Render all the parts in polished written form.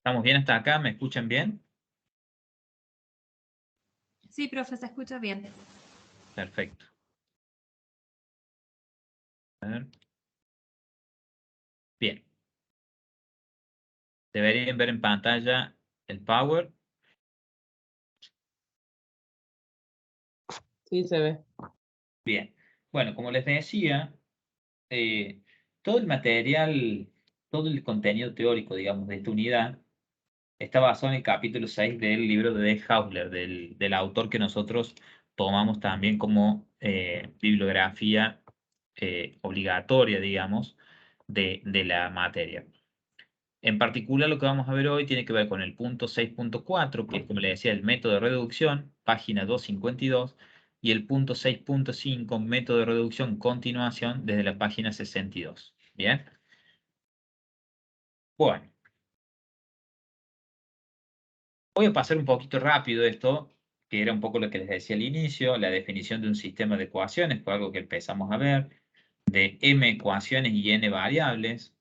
¿Estamos bien hasta acá? ¿Me escuchan bien? Sí, profe, se escucha bien. Perfecto. A ver. Bien. Deberían ver en pantalla el Power. Sí, se ve. Bien. Bueno, como les decía, eh, todo el material, todo el contenido teórico, digamos, de esta unidad está basado en el capítulo 6 del libro de D. Hausler, del autor que nosotros tomamos también como bibliografía obligatoria, digamos, de la materia. En particular, lo que vamos a ver hoy tiene que ver con el punto 6.4, que es, como le decía, el método de reducción, página 252, y el punto 6.5, método de reducción continuación, desde la página 62. ¿Bien? Bueno, voy a pasar un poquito rápido esto, que era un poco lo que les decía al inicio, la definición de un sistema de ecuaciones, fue algo que empezamos a ver, de m ecuaciones y n variables.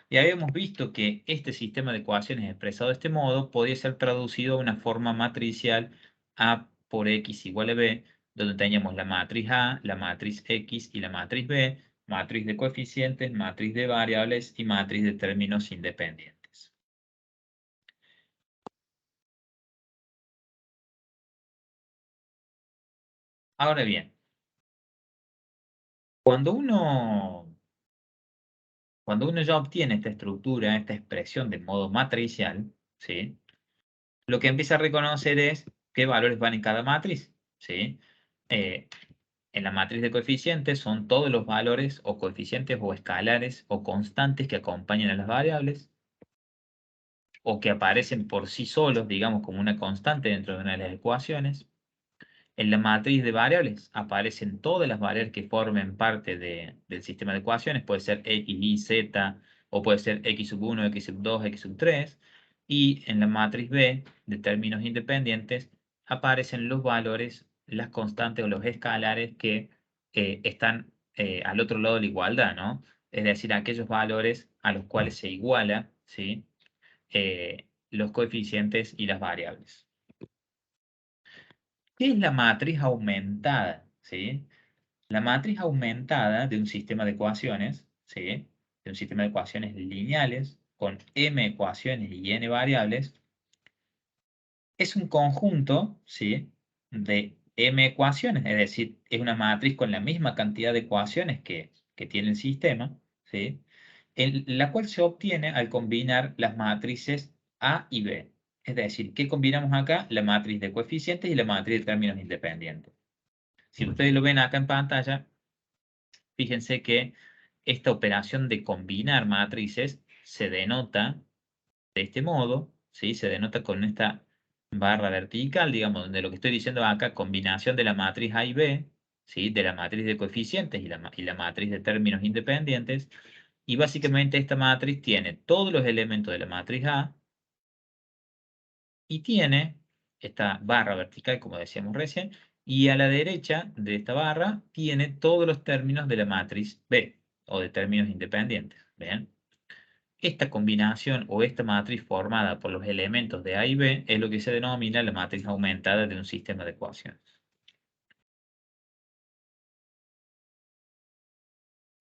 Y habíamos visto que este sistema de ecuaciones expresado de este modo podía ser traducido a una forma matricial A por X igual a B, donde teníamos la matriz A, la matriz X y la matriz B, matriz de coeficientes, matriz de variables y matriz de términos independientes. Ahora bien, cuando uno ya obtiene esta estructura, esta expresión de modo matricial, ¿sí? Lo que empieza a reconocer es qué valores van en cada matriz, ¿sí? En la matriz de coeficientes son todos los valores o coeficientes o escalares o constantes que acompañan a las variables o que aparecen por sí solos, digamos, como una constante dentro de una de las ecuaciones. En la matriz de variables aparecen todas las variables que formen parte del sistema de ecuaciones, puede ser x, y, z, o puede ser x sub 1, x sub 2, x sub 3. Y en la matriz B, de términos independientes, aparecen los valores, las constantes o los escalares que están al otro lado de la igualdad, ¿no? Es decir, aquellos valores a los cuales se iguala, ¿sí? Los coeficientes y las variables. ¿Qué es la matriz aumentada? ¿Sí? La matriz aumentada de un sistema de ecuaciones, ¿sí? De un sistema de ecuaciones lineales con m ecuaciones y n variables, es un conjunto, ¿sí? De m ecuaciones, es decir, es una matriz con la misma cantidad de ecuaciones que tiene el sistema, ¿sí? En la cual se obtiene al combinar las matrices A y B. Es decir, ¿qué combinamos acá? La matriz de coeficientes y la matriz de términos independientes. Si ustedes lo ven acá en pantalla, fíjense que esta operación de combinar matrices se denota de este modo, ¿sí? Se denota con esta barra vertical, digamos, donde lo que estoy diciendo acá, combinación de la matriz A y B, ¿sí? De la matriz de coeficientes y la matriz de términos independientes. Y básicamente esta matriz tiene todos los elementos de la matriz A y tiene esta barra vertical, como decíamos recién, y a la derecha de esta barra tiene todos los términos de la matriz B, o de términos independientes. ¿Ven? Esta combinación o esta matriz formada por los elementos de A y B es lo que se denomina la matriz aumentada de un sistema de ecuaciones.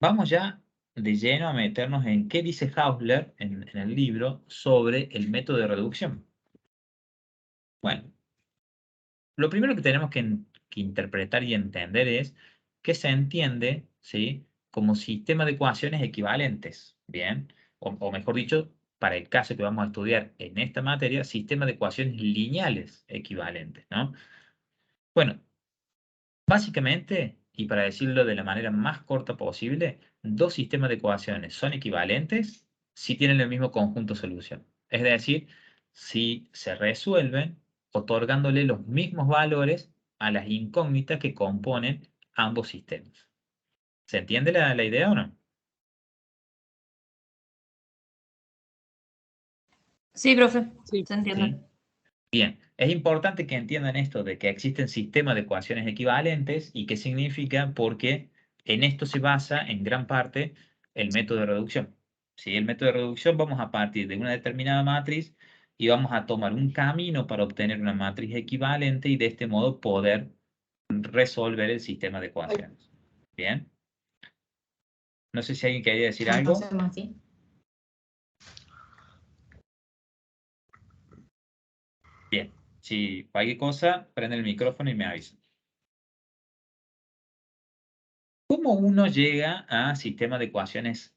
Vamos ya de lleno a meternos en qué dice Hausler en el libro sobre el método de reducción. Bueno, lo primero que tenemos que interpretar y entender es qué se entiende, ¿sí? Como sistema de ecuaciones equivalentes, ¿bien? O mejor dicho, para el caso que vamos a estudiar en esta materia, sistema de ecuaciones lineales equivalentes, ¿no? Bueno, básicamente, y para decirlo de la manera más corta posible, dos sistemas de ecuaciones son equivalentes si tienen el mismo conjunto solución. Es decir, si se resuelven otorgándole los mismos valores a las incógnitas que componen ambos sistemas. ¿Se entiende la idea o no? Sí, profe, Sí. se entiende. ¿Sí? Bien, es importante que entiendan esto de que existen sistemas de ecuaciones equivalentes y qué significa porque en esto se basa en gran parte el método de reducción. ¿sí? El método de reducción vamos a partir de una determinada matriz y vamos a tomar un camino para obtener una matriz equivalente y de este modo poder resolver el sistema de ecuaciones. ¿Bien? No sé si alguien quería decir algo. Hacemos así. Bien. Si cualquier cosa, prende el micrófono y me avisa. ¿Cómo uno llega a sistemas de ecuaciones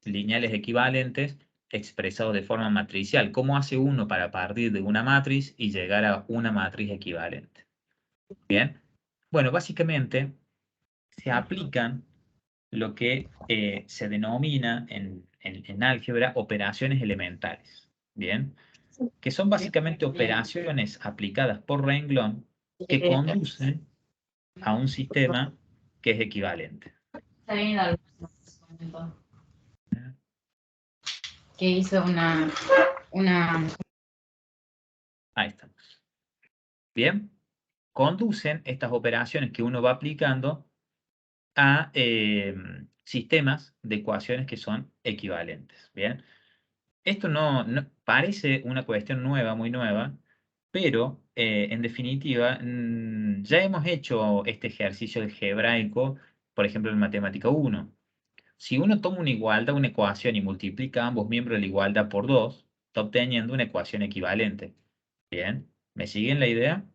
lineales equivalentes expresados de forma matricial? ¿Cómo hace uno para partir de una matriz y llegar a una matriz equivalente? Bien. Bueno, básicamente se aplican lo que se denomina en álgebra operaciones elementales. Bien. Que son básicamente operaciones aplicadas por renglón que conducen a un sistema que es equivalente. Está bien el almuerzo. Que hizo una... Ahí estamos. Bien. Conducen estas operaciones que uno va aplicando a sistemas de ecuaciones que son equivalentes. Bien. Esto no parece una cuestión nueva, muy nueva, pero en definitiva ya hemos hecho este ejercicio algebraico, por ejemplo en Matemática 1. Si uno toma una igualdad, una ecuación y multiplica ambos miembros de la igualdad por 2, está obteniendo una ecuación equivalente. Bien, ¿me siguen la idea?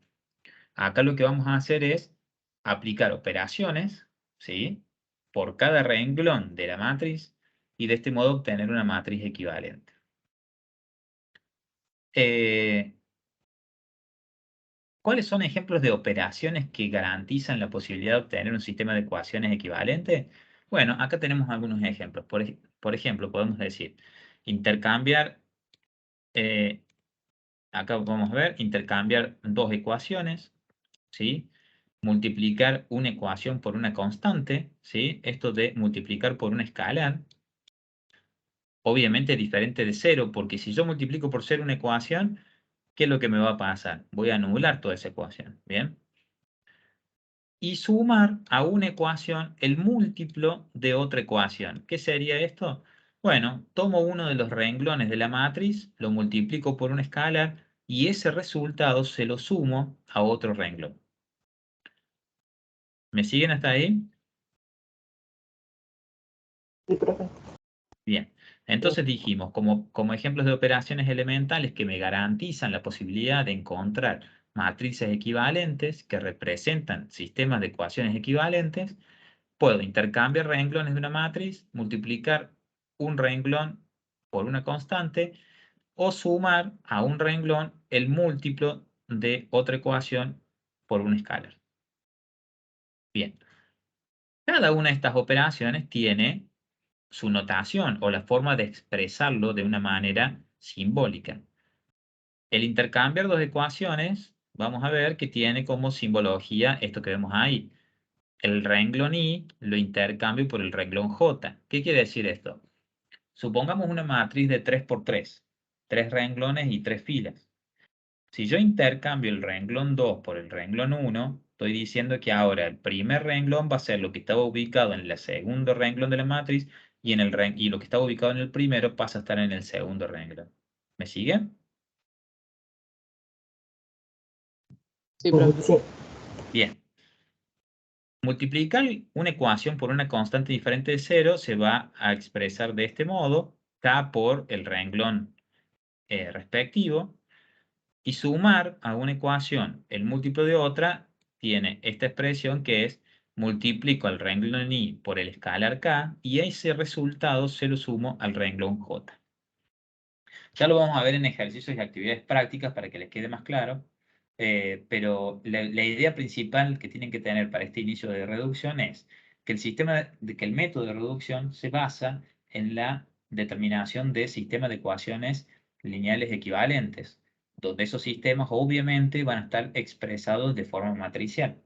Acá lo que vamos a hacer es aplicar operaciones, ¿sí? Por cada renglón de la matriz y de este modo obtener una matriz equivalente. ¿Cuáles son ejemplos de operaciones que garantizan la posibilidad de obtener un sistema de ecuaciones equivalente? Bueno, acá tenemos algunos ejemplos. Por ejemplo, podemos decir intercambiar, acá vamos a ver, intercambiar dos ecuaciones, ¿sí? Multiplicar una ecuación por una constante, ¿sí? Esto de multiplicar por una escalar, obviamente diferente de cero, porque si yo multiplico por cero una ecuación, ¿qué es lo que me va a pasar? Voy a anular toda esa ecuación, ¿bien? Y sumar a una ecuación el múltiplo de otra ecuación. ¿Qué sería esto? Bueno, tomo uno de los renglones de la matriz, lo multiplico por una escalar y ese resultado se lo sumo a otro renglón. ¿Me siguen hasta ahí? Sí, profe. Bien, entonces dijimos, como ejemplos de operaciones elementales que me garantizan la posibilidad de encontrar matrices equivalentes que representan sistemas de ecuaciones equivalentes, puedo intercambiar renglones de una matriz, multiplicar un renglón por una constante o sumar a un renglón el múltiplo de otra ecuación por un escalar. Bien, cada una de estas operaciones tiene su notación o la forma de expresarlo de una manera simbólica. El intercambiar dos ecuaciones, vamos a ver que tiene como simbología esto que vemos ahí. El renglón I lo intercambio por el renglón J. ¿Qué quiere decir esto? Supongamos una matriz de 3 por 3, 3 renglones y 3 filas. Si yo intercambio el renglón 2 por el renglón 1, estoy diciendo que ahora el primer renglón va a ser lo que estaba ubicado en el segundo renglón de la matriz y lo que estaba ubicado en el primero pasa a estar en el segundo renglón. ¿Me siguen? Sí, profe. Sí. Bien. Multiplicar una ecuación por una constante diferente de 0 se va a expresar de este modo, K por el renglón respectivo, y sumar a una ecuación el múltiplo de otra tiene esta expresión que es multiplico al renglón I por el escalar K y ese resultado se lo sumo al renglón J. Ya lo vamos a ver en ejercicios y actividades prácticas para que les quede más claro, pero la idea principal que tienen que tener para este inicio de reducción es que que el método de reducción se basa en la determinación de sistemas de ecuaciones lineales equivalentes, donde esos sistemas obviamente van a estar expresados de forma matricial.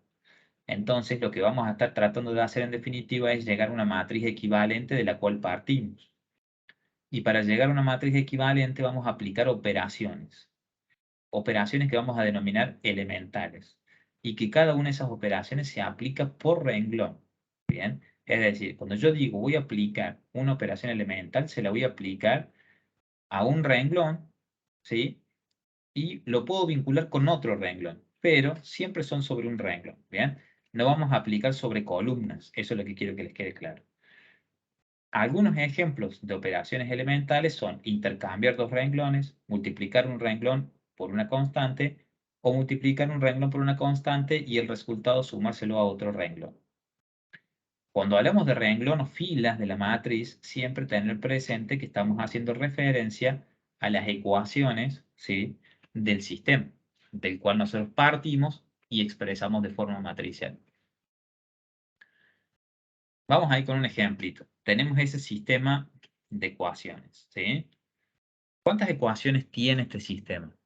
Entonces, lo que vamos a estar tratando de hacer en definitiva es llegar a una matriz equivalente de la cual partimos. Y para llegar a una matriz equivalente vamos a aplicar operaciones. Operaciones que vamos a denominar elementales. Y que cada una de esas operaciones se aplica por renglón. Bien. Es decir, cuando yo digo voy a aplicar una operación elemental, se la voy a aplicar a un renglón, ¿sí? Y lo puedo vincular con otro renglón, pero siempre son sobre un renglón, ¿bien? No vamos a aplicar sobre columnas, eso es lo que quiero que les quede claro. Algunos ejemplos de operaciones elementales son intercambiar dos renglones, multiplicar un renglón por una constante, o multiplicar un renglón por una constante y el resultado sumárselo a otro renglón. Cuando hablamos de renglón o filas de la matriz, siempre tener presente que estamos haciendo referencia a las ecuaciones, ¿sí?, del sistema, del cual nosotros partimos y expresamos de forma matricial. Vamos a ir con un ejemplito. Tenemos ese sistema de ecuaciones, ¿sí? ¿Cuántas ecuaciones tiene este sistema?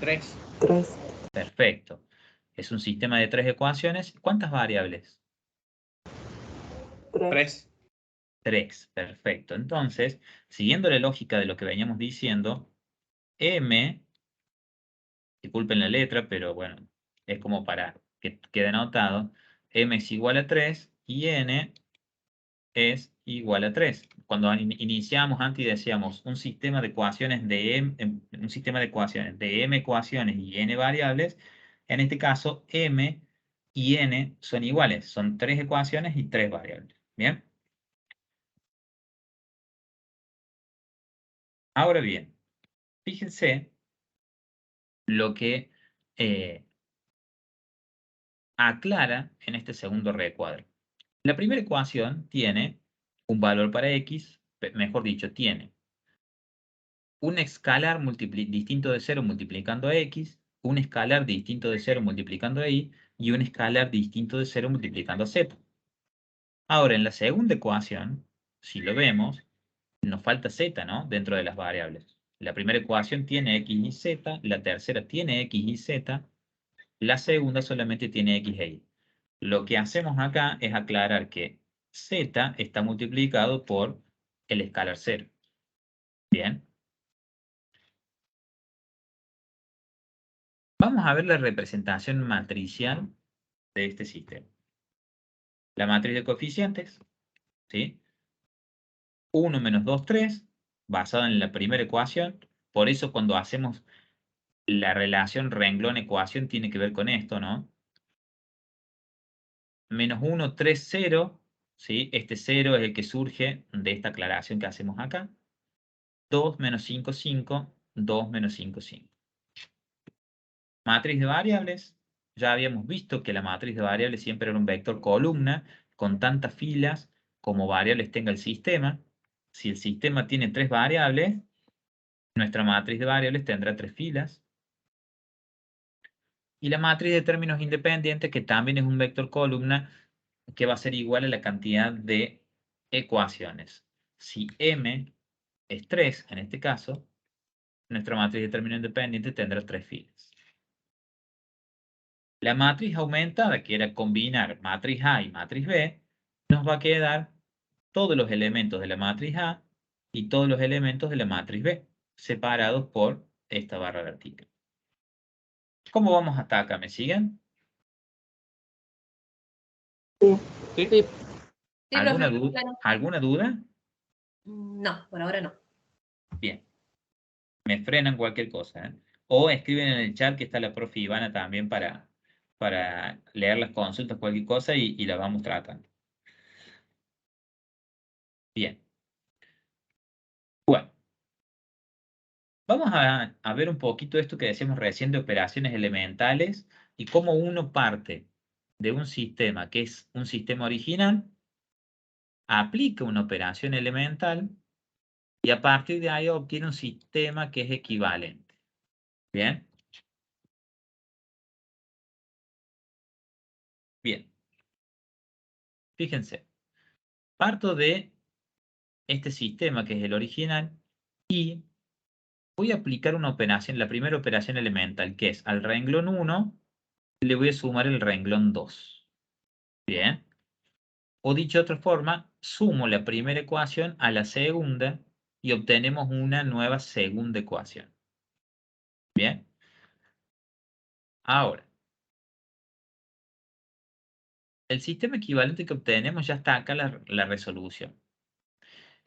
3. 3, Perfecto. Es un sistema de 3 ecuaciones. ¿Cuántas variables? 3, 3. Perfecto. Entonces, siguiendo la lógica de lo que veníamos diciendo, m, disculpen la letra, pero bueno, es como para que quede anotado, m es igual a 3 y n es igual a 3. Cuando iniciamos antes decíamos un sistema de ecuaciones de un sistema de ecuaciones de m ecuaciones y n variables, en este caso m y n son iguales, son 3 ecuaciones y 3 variables. ¿Bien? Ahora bien, fíjense lo que aclara en este segundo recuadro. La primera ecuación tiene un valor para x, mejor dicho, tiene un escalar distinto de 0 multiplicando a x, un escalar distinto de 0 multiplicando a y un escalar distinto de 0 multiplicando a z. Ahora, en la segunda ecuación, si lo vemos, nos falta z, ¿no?, dentro de las variables. La primera ecuación tiene x y z, la tercera tiene x y z, la segunda solamente tiene x e y. Lo que hacemos acá es aclarar que z está multiplicado por el escalar 0. ¿Bien? Vamos a ver la representación matricial de este sistema. La matriz de coeficientes, ¿sí? 1 menos 2, 3, basada en la primera ecuación. Por eso cuando hacemos la relación renglón-ecuación tiene que ver con esto, ¿no? Menos 1, 3, 0, ¿sí? Este 0 es el que surge de esta aclaración que hacemos acá. 2 menos 5, 5, 2 menos 5, 5. Matriz de variables. Ya habíamos visto que la matriz de variables siempre era un vector columna con tantas filas como variables tenga el sistema. Si el sistema tiene 3 variables, nuestra matriz de variables tendrá 3 filas. Y la matriz de términos independientes, que también es un vector columna, que va a ser igual a la cantidad de ecuaciones. Si m es 3, en este caso, nuestra matriz de términos independientes tendrá 3 filas. La matriz aumentada, que era combinar matriz A y matriz B, nos va a quedar todos los elementos de la matriz A y todos los elementos de la matriz B, separados por esta barra vertical. ¿Cómo vamos hasta acá? ¿Me siguen? sí, ¿Sí? Sí, ¿Alguna profe, duda? claro. ¿Alguna duda? No, por ahora no. Bien. Me frenan cualquier cosa, ¿eh? O escriben en el chat que está la profe Ivana también para leer las consultas, cualquier cosa, y las vamos tratando. Bien. Bueno. Vamos a ver un poquito esto que decíamos recién de operaciones elementales y cómo uno parte de un sistema que es un sistema original, aplica una operación elemental y a partir de ahí obtiene un sistema que es equivalente. ¿Bien? Bien. Fíjense. Parto de este sistema que es el original y voy a aplicar una operación, la primera operación elemental, que es al renglón 1 le voy a sumar el renglón 2. Bien. O dicho de otra forma, sumo la primera ecuación a la segunda y obtenemos una nueva segunda ecuación. ¿Bien? Ahora, el sistema equivalente que obtenemos ya está acá la resolución.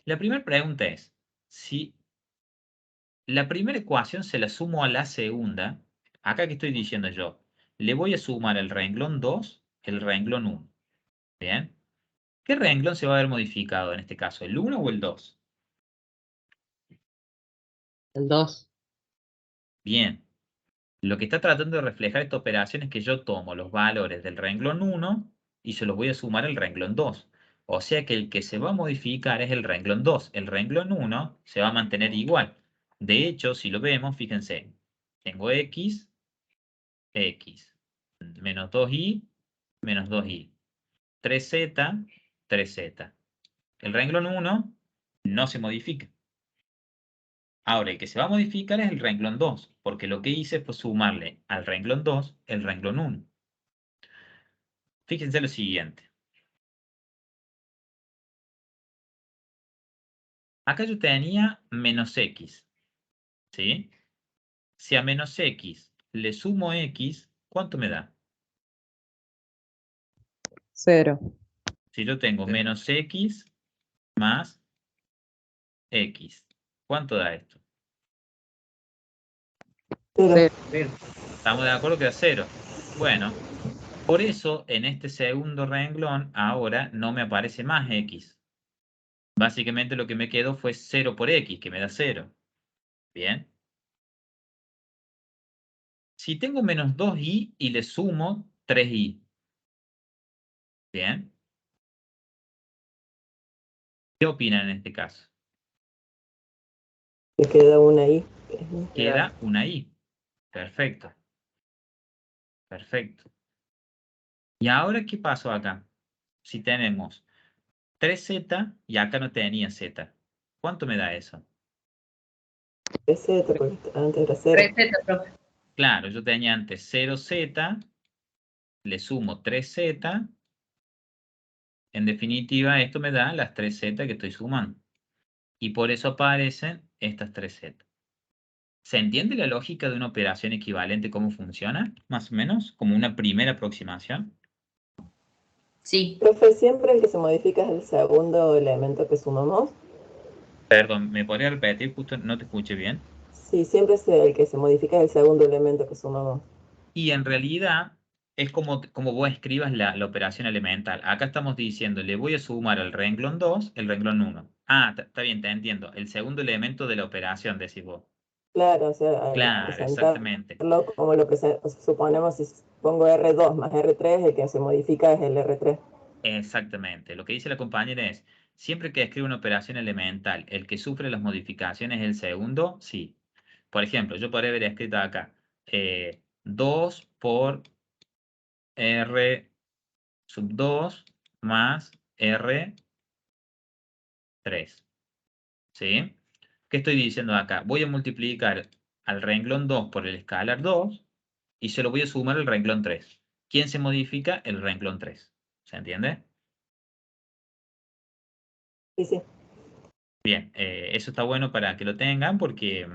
La primera pregunta es, si la primera ecuación se la sumo a la segunda, acá que estoy diciendo yo, le voy a sumar el renglón 2, el renglón 1. ¿Bien? ¿Qué renglón se va a ver modificado en este caso? ¿El 1 o el 2? El 2. Bien. Lo que está tratando de reflejar esta operación es que yo tomo los valores del renglón 1 y se los voy a sumar al renglón 2. O sea que el que se va a modificar es el renglón 2. El renglón 1 se va a mantener igual. De hecho, si lo vemos, fíjense, tengo x, menos 2y, menos 2y, 3z, 3z. El renglón 1 no se modifica. Ahora, el que se va a modificar es el renglón 2, porque lo que hice fue sumarle al renglón 2 el renglón 1. Fíjense lo siguiente. Acá yo tenía menos x, ¿sí? Si a menos x le sumo x, ¿cuánto me da? 0. Si yo tengo menos x más x, ¿cuánto da esto? 0. ¿Estamos de acuerdo que da 0? Bueno, por eso en este segundo renglón ahora no me aparece más x. Básicamente lo que me quedó fue 0 por x, que me da 0. Bien. Si tengo menos 2y y le sumo 3y. Bien. ¿Qué opinan en este caso? Me queda una ahí. Queda una y. Perfecto. Perfecto. ¿Y ahora qué pasó acá? Si tenemos 3z y acá no tenía z. ¿Cuánto me da eso? 3Z, porque antes era 0. Receta, profe. Claro, yo tenía antes 0z, le sumo 3z. En definitiva, esto me da las 3z que estoy sumando. Y por eso aparecen estas 3z. ¿Se entiende la lógica de una operación equivalente, cómo funciona? Más o menos, como una primera aproximación. Sí. Profe, siempre el que se modifica es el segundo elemento que sumamos. Perdón, ¿me podría repetir? Justo no te escuché bien. Sí, siempre es el que se modifica es el segundo elemento que sumamos. Y en realidad es como vos escribas la operación elemental. Acá estamos diciendo, le voy a sumar al renglón 2, el renglón 1. Ah, está bien, te entiendo. El segundo elemento de la operación, decís vos. Claro, o sea, al Claro, exactamente. presentarlo como lo que suponemos, si pongo R2 más R3, el que se modifica es el R3. Exactamente. Lo que dice la compañera es, siempre que escribe una operación elemental, el que sufre las modificaciones es el segundo, sí. Por ejemplo, yo podría haber escrito acá 2 por R sub 2 más R3. ¿Sí? ¿Qué estoy diciendo acá? Voy a multiplicar al renglón 2 por el escalar 2 y se lo voy a sumar al renglón 3. ¿Quién se modifica? El renglón 3. ¿Se entiende? Sí, sí. Bien, eso está bueno para que lo tengan porque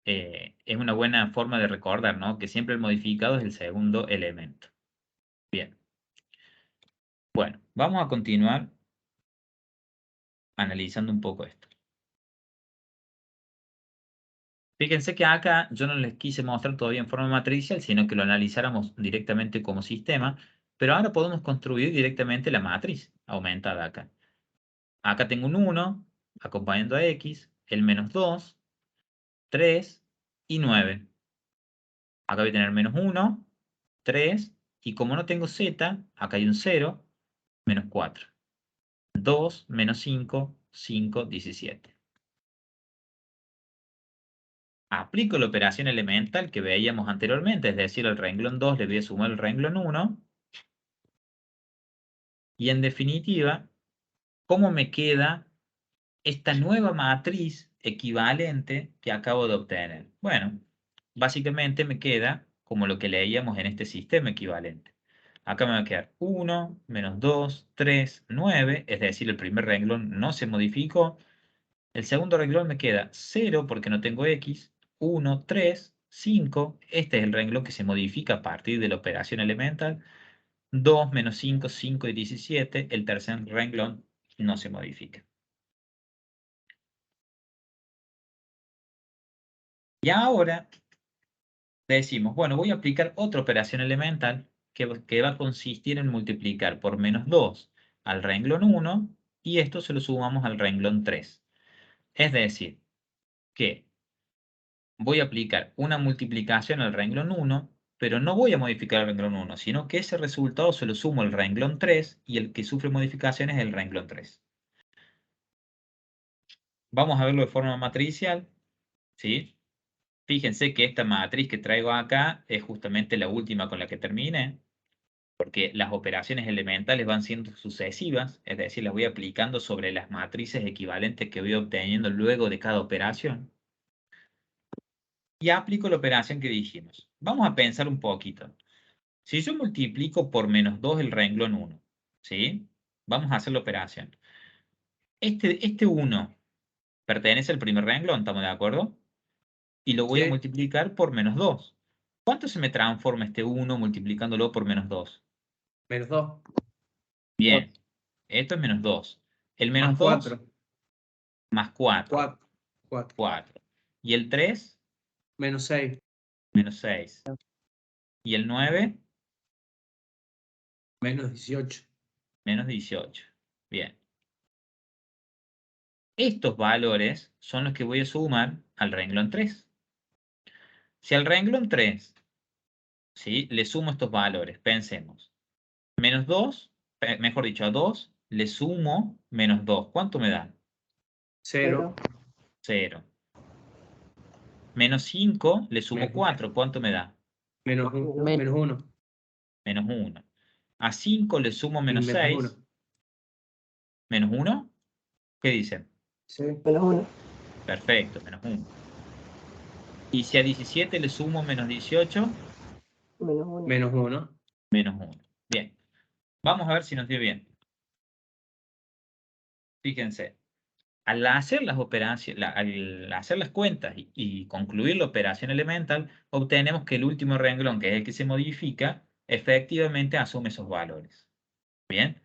es una buena forma de recordar, ¿no? Que siempre el modificado es el segundo elemento. Bien. Bueno, vamos a continuar analizando un poco esto. Fíjense que acá yo no les quise mostrar todavía en forma matricial, sino que lo analizáramos directamente como sistema, pero ahora podemos construir directamente la matriz aumentada acá. Acá tengo un 1 acompañando a x, el menos 2, 3 y 9. Acá voy a tener menos 1, 3, y como no tengo z, acá hay un 0, menos 4. 2, menos 5, 5, 17. Aplico la operación elemental que veíamos anteriormente, es decir, al renglón 2 le voy a sumar el renglón 1. Y en definitiva, ¿cómo me queda esta nueva matriz equivalente que acabo de obtener? Bueno, básicamente me queda como lo que leíamos en este sistema equivalente. Acá me va a quedar 1, menos 2, 3, 9, es decir, el primer renglón no se modificó. El segundo renglón me queda 0 porque no tengo x, 1, 3, 5. Este es el renglón que se modifica a partir de la operación elemental. 2 menos 5, 5 y 17. El tercer renglón no se modifica. Y ahora decimos, bueno, voy a aplicar otra operación elemental que va a consistir en multiplicar por menos 2 al renglón 1 y esto se lo sumamos al renglón 3. Es decir, que voy a aplicar una multiplicación al renglón 1, pero no voy a modificar el renglón 1, sino que ese resultado se lo sumo al renglón 3 y el que sufre modificaciones es el renglón 3. Vamos a verlo de forma matricial, ¿sí? Fíjense que esta matriz que traigo acá es justamente la última con la que terminé, porque las operaciones elementales van siendo sucesivas, es decir, las voy aplicando sobre las matrices equivalentes que voy obteniendo luego de cada operación. Y aplico la operación que dijimos. Vamos a pensar un poquito. Si yo multiplico por menos 2 el renglón 1, ¿sí? Vamos a hacer la operación. Este 1 pertenece al primer renglón, ¿estamos de acuerdo? Y lo voy a Sí. multiplicar por menos 2. ¿Cuánto se me transforma este 1 multiplicándolo por menos 2? Menos 2. Bien, esto es menos 2. El menos Más 2 4. más 4. 4. 4. 4. Y el 3, Menos 6. menos 6. Y el 9, Menos 18. menos 18. Bien. Estos valores son los que voy a sumar al renglón 3. Si al renglón 3, ¿sí?, le sumo estos valores, pensemos. Menos 2, mejor dicho, a 2 le sumo menos 2. ¿Cuánto me da? 0. 0. Menos 5 le sumo Menos. 4. ¿Cuánto me da? Menos 1. Menos 1. Menos 1. A 5 le sumo Y menos menos 6. 1. ¿Menos 1? ¿Qué dicen? Sí. Menos 1. Perfecto, menos 1. Y si a 17 le sumo menos 18, Menos 1. Menos 1. menos 1. Bien. Vamos a ver si nos dio bien. Fíjense. Al hacer las operaciones, al hacer las cuentas y concluir la operación elemental, obtenemos que el último renglón, que es el que se modifica, efectivamente asume esos valores. ¿Bien?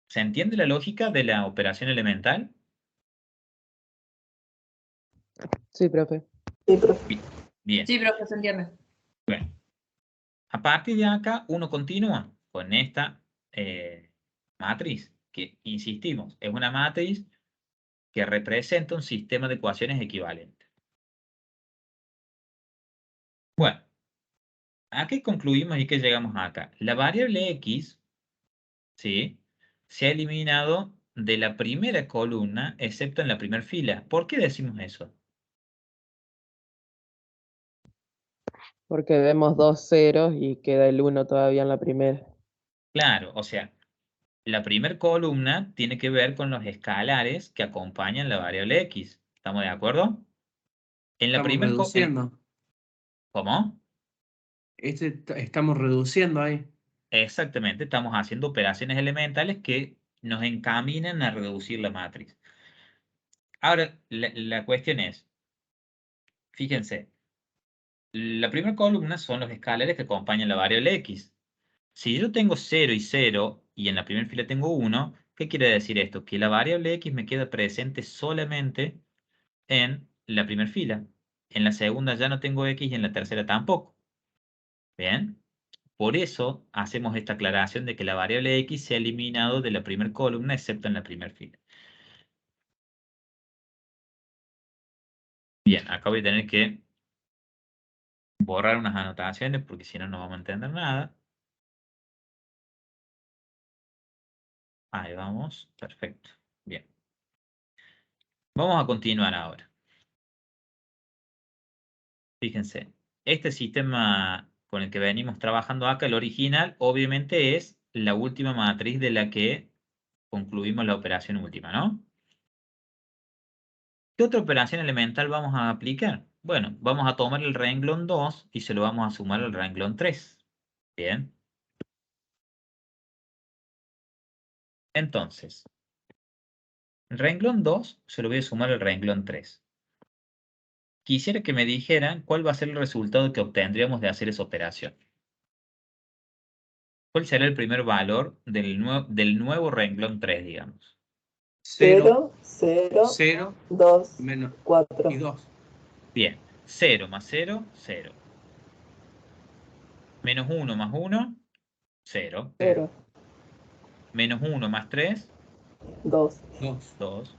¿Se entiende la lógica de la operación elemental? Sí, profe. Sí, profe. Bien. Sí, profe, se entiende. Bueno. A partir de acá, uno continúa con esta matriz, que, insistimos, es una matriz que representa un sistema de ecuaciones equivalentes. Bueno, ¿a qué concluimos y qué llegamos acá? La variable x, ¿sí?, se ha eliminado de la primera columna, excepto en la primera fila. ¿Por qué decimos eso? Porque vemos 2 ceros y queda el 1 todavía en la primera. Claro, o sea, la primera columna tiene que ver con los escalares que acompañan la variable x. ¿Estamos de acuerdo? En la Estamos primera reduciendo. ¿Cómo? Estamos reduciendo ahí. Exactamente, estamos haciendo operaciones elementales que nos encaminan a reducir la matriz. Ahora, la cuestión es, fíjense, la primera columna son los escalares que acompañan la variable x. Si yo tengo 0 y 0 y en la primera fila tengo 1, ¿qué quiere decir esto? Que la variable x me queda presente solamente en la primera fila. En la segunda ya no tengo x y en la tercera tampoco. ¿Bien? Por eso hacemos esta aclaración de que la variable x se ha eliminado de la primera columna, excepto en la primera fila. Bien, acá voy a tener que borrar unas anotaciones porque si no, no vamos a entender nada. Ahí vamos, perfecto. Bien. Vamos a continuar ahora. Fíjense, este sistema con el que venimos trabajando acá, el original, obviamente es la última matriz de la que concluimos la operación última, ¿no? ¿Qué otra operación elemental vamos a aplicar? Bueno, vamos a tomar el renglón 2 y se lo vamos a sumar al renglón 3. Bien. Entonces, el renglón 2 se lo voy a sumar al renglón 3. Quisiera que me dijeran cuál va a ser el resultado que obtendríamos de hacer esa operación. ¿Cuál será el primer valor del nuevo renglón 3, digamos? 0, 0, 0, 0, 2, menos 4. y 2. Bien, 0 más 0, 0. Menos 1 más 1, 0. 0, Menos 1 más 3, 2, 2, 2.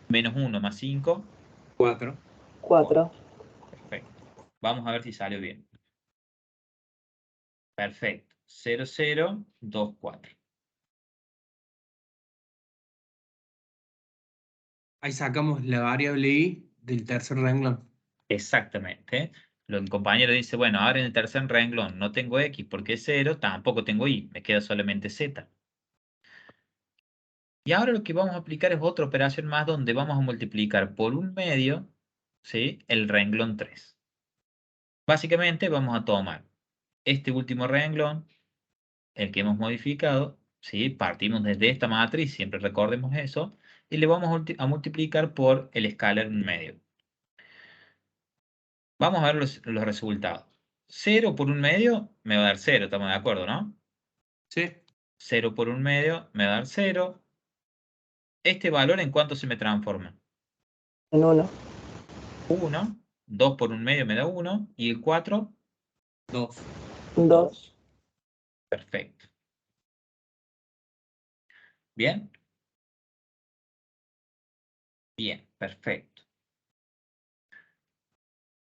Menos 1 más 5, 4. 4. perfecto. Vamos a ver si salió bien. Perfecto. 0, 0, 2, 4. Ahí sacamos la variable i del tercer renglón. Exactamente. El compañero dice, bueno, ahora en el tercer renglón no tengo X porque es 0, tampoco tengo Y, me queda solamente Z. Y ahora lo que vamos a aplicar es otra operación más donde vamos a multiplicar por 1/2, ¿sí?, el renglón 3. Básicamente vamos a tomar este último renglón, el que hemos modificado, ¿sí? Partimos desde esta matriz, siempre recordemos eso, y le vamos a multiplicar por el escalar 1/2. Vamos a ver los resultados. 0 por 1/2 me va a dar 0, estamos de acuerdo, ¿no? ¿Sí? 0 por 1/2 me va a dar 0. ¿Este valor en cuánto se me transforma? En 1. 1. 2 por 1/2 me da 1. ¿Y el 4? 2. 2. Perfecto. ¿Bien? Bien, perfecto.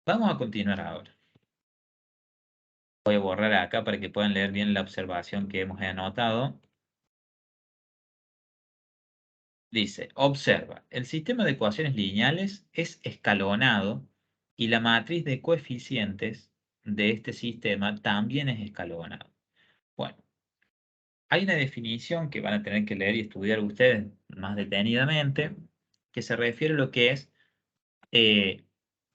Vamos a continuar ahora. Voy a borrar acá para que puedan leer bien la observación que hemos anotado. Dice, observa, el sistema de ecuaciones lineales es escalonado y la matriz de coeficientes de este sistema también es escalonado. Bueno, hay una definición que van a tener que leer y estudiar ustedes más detenidamente, que se refiere a lo que es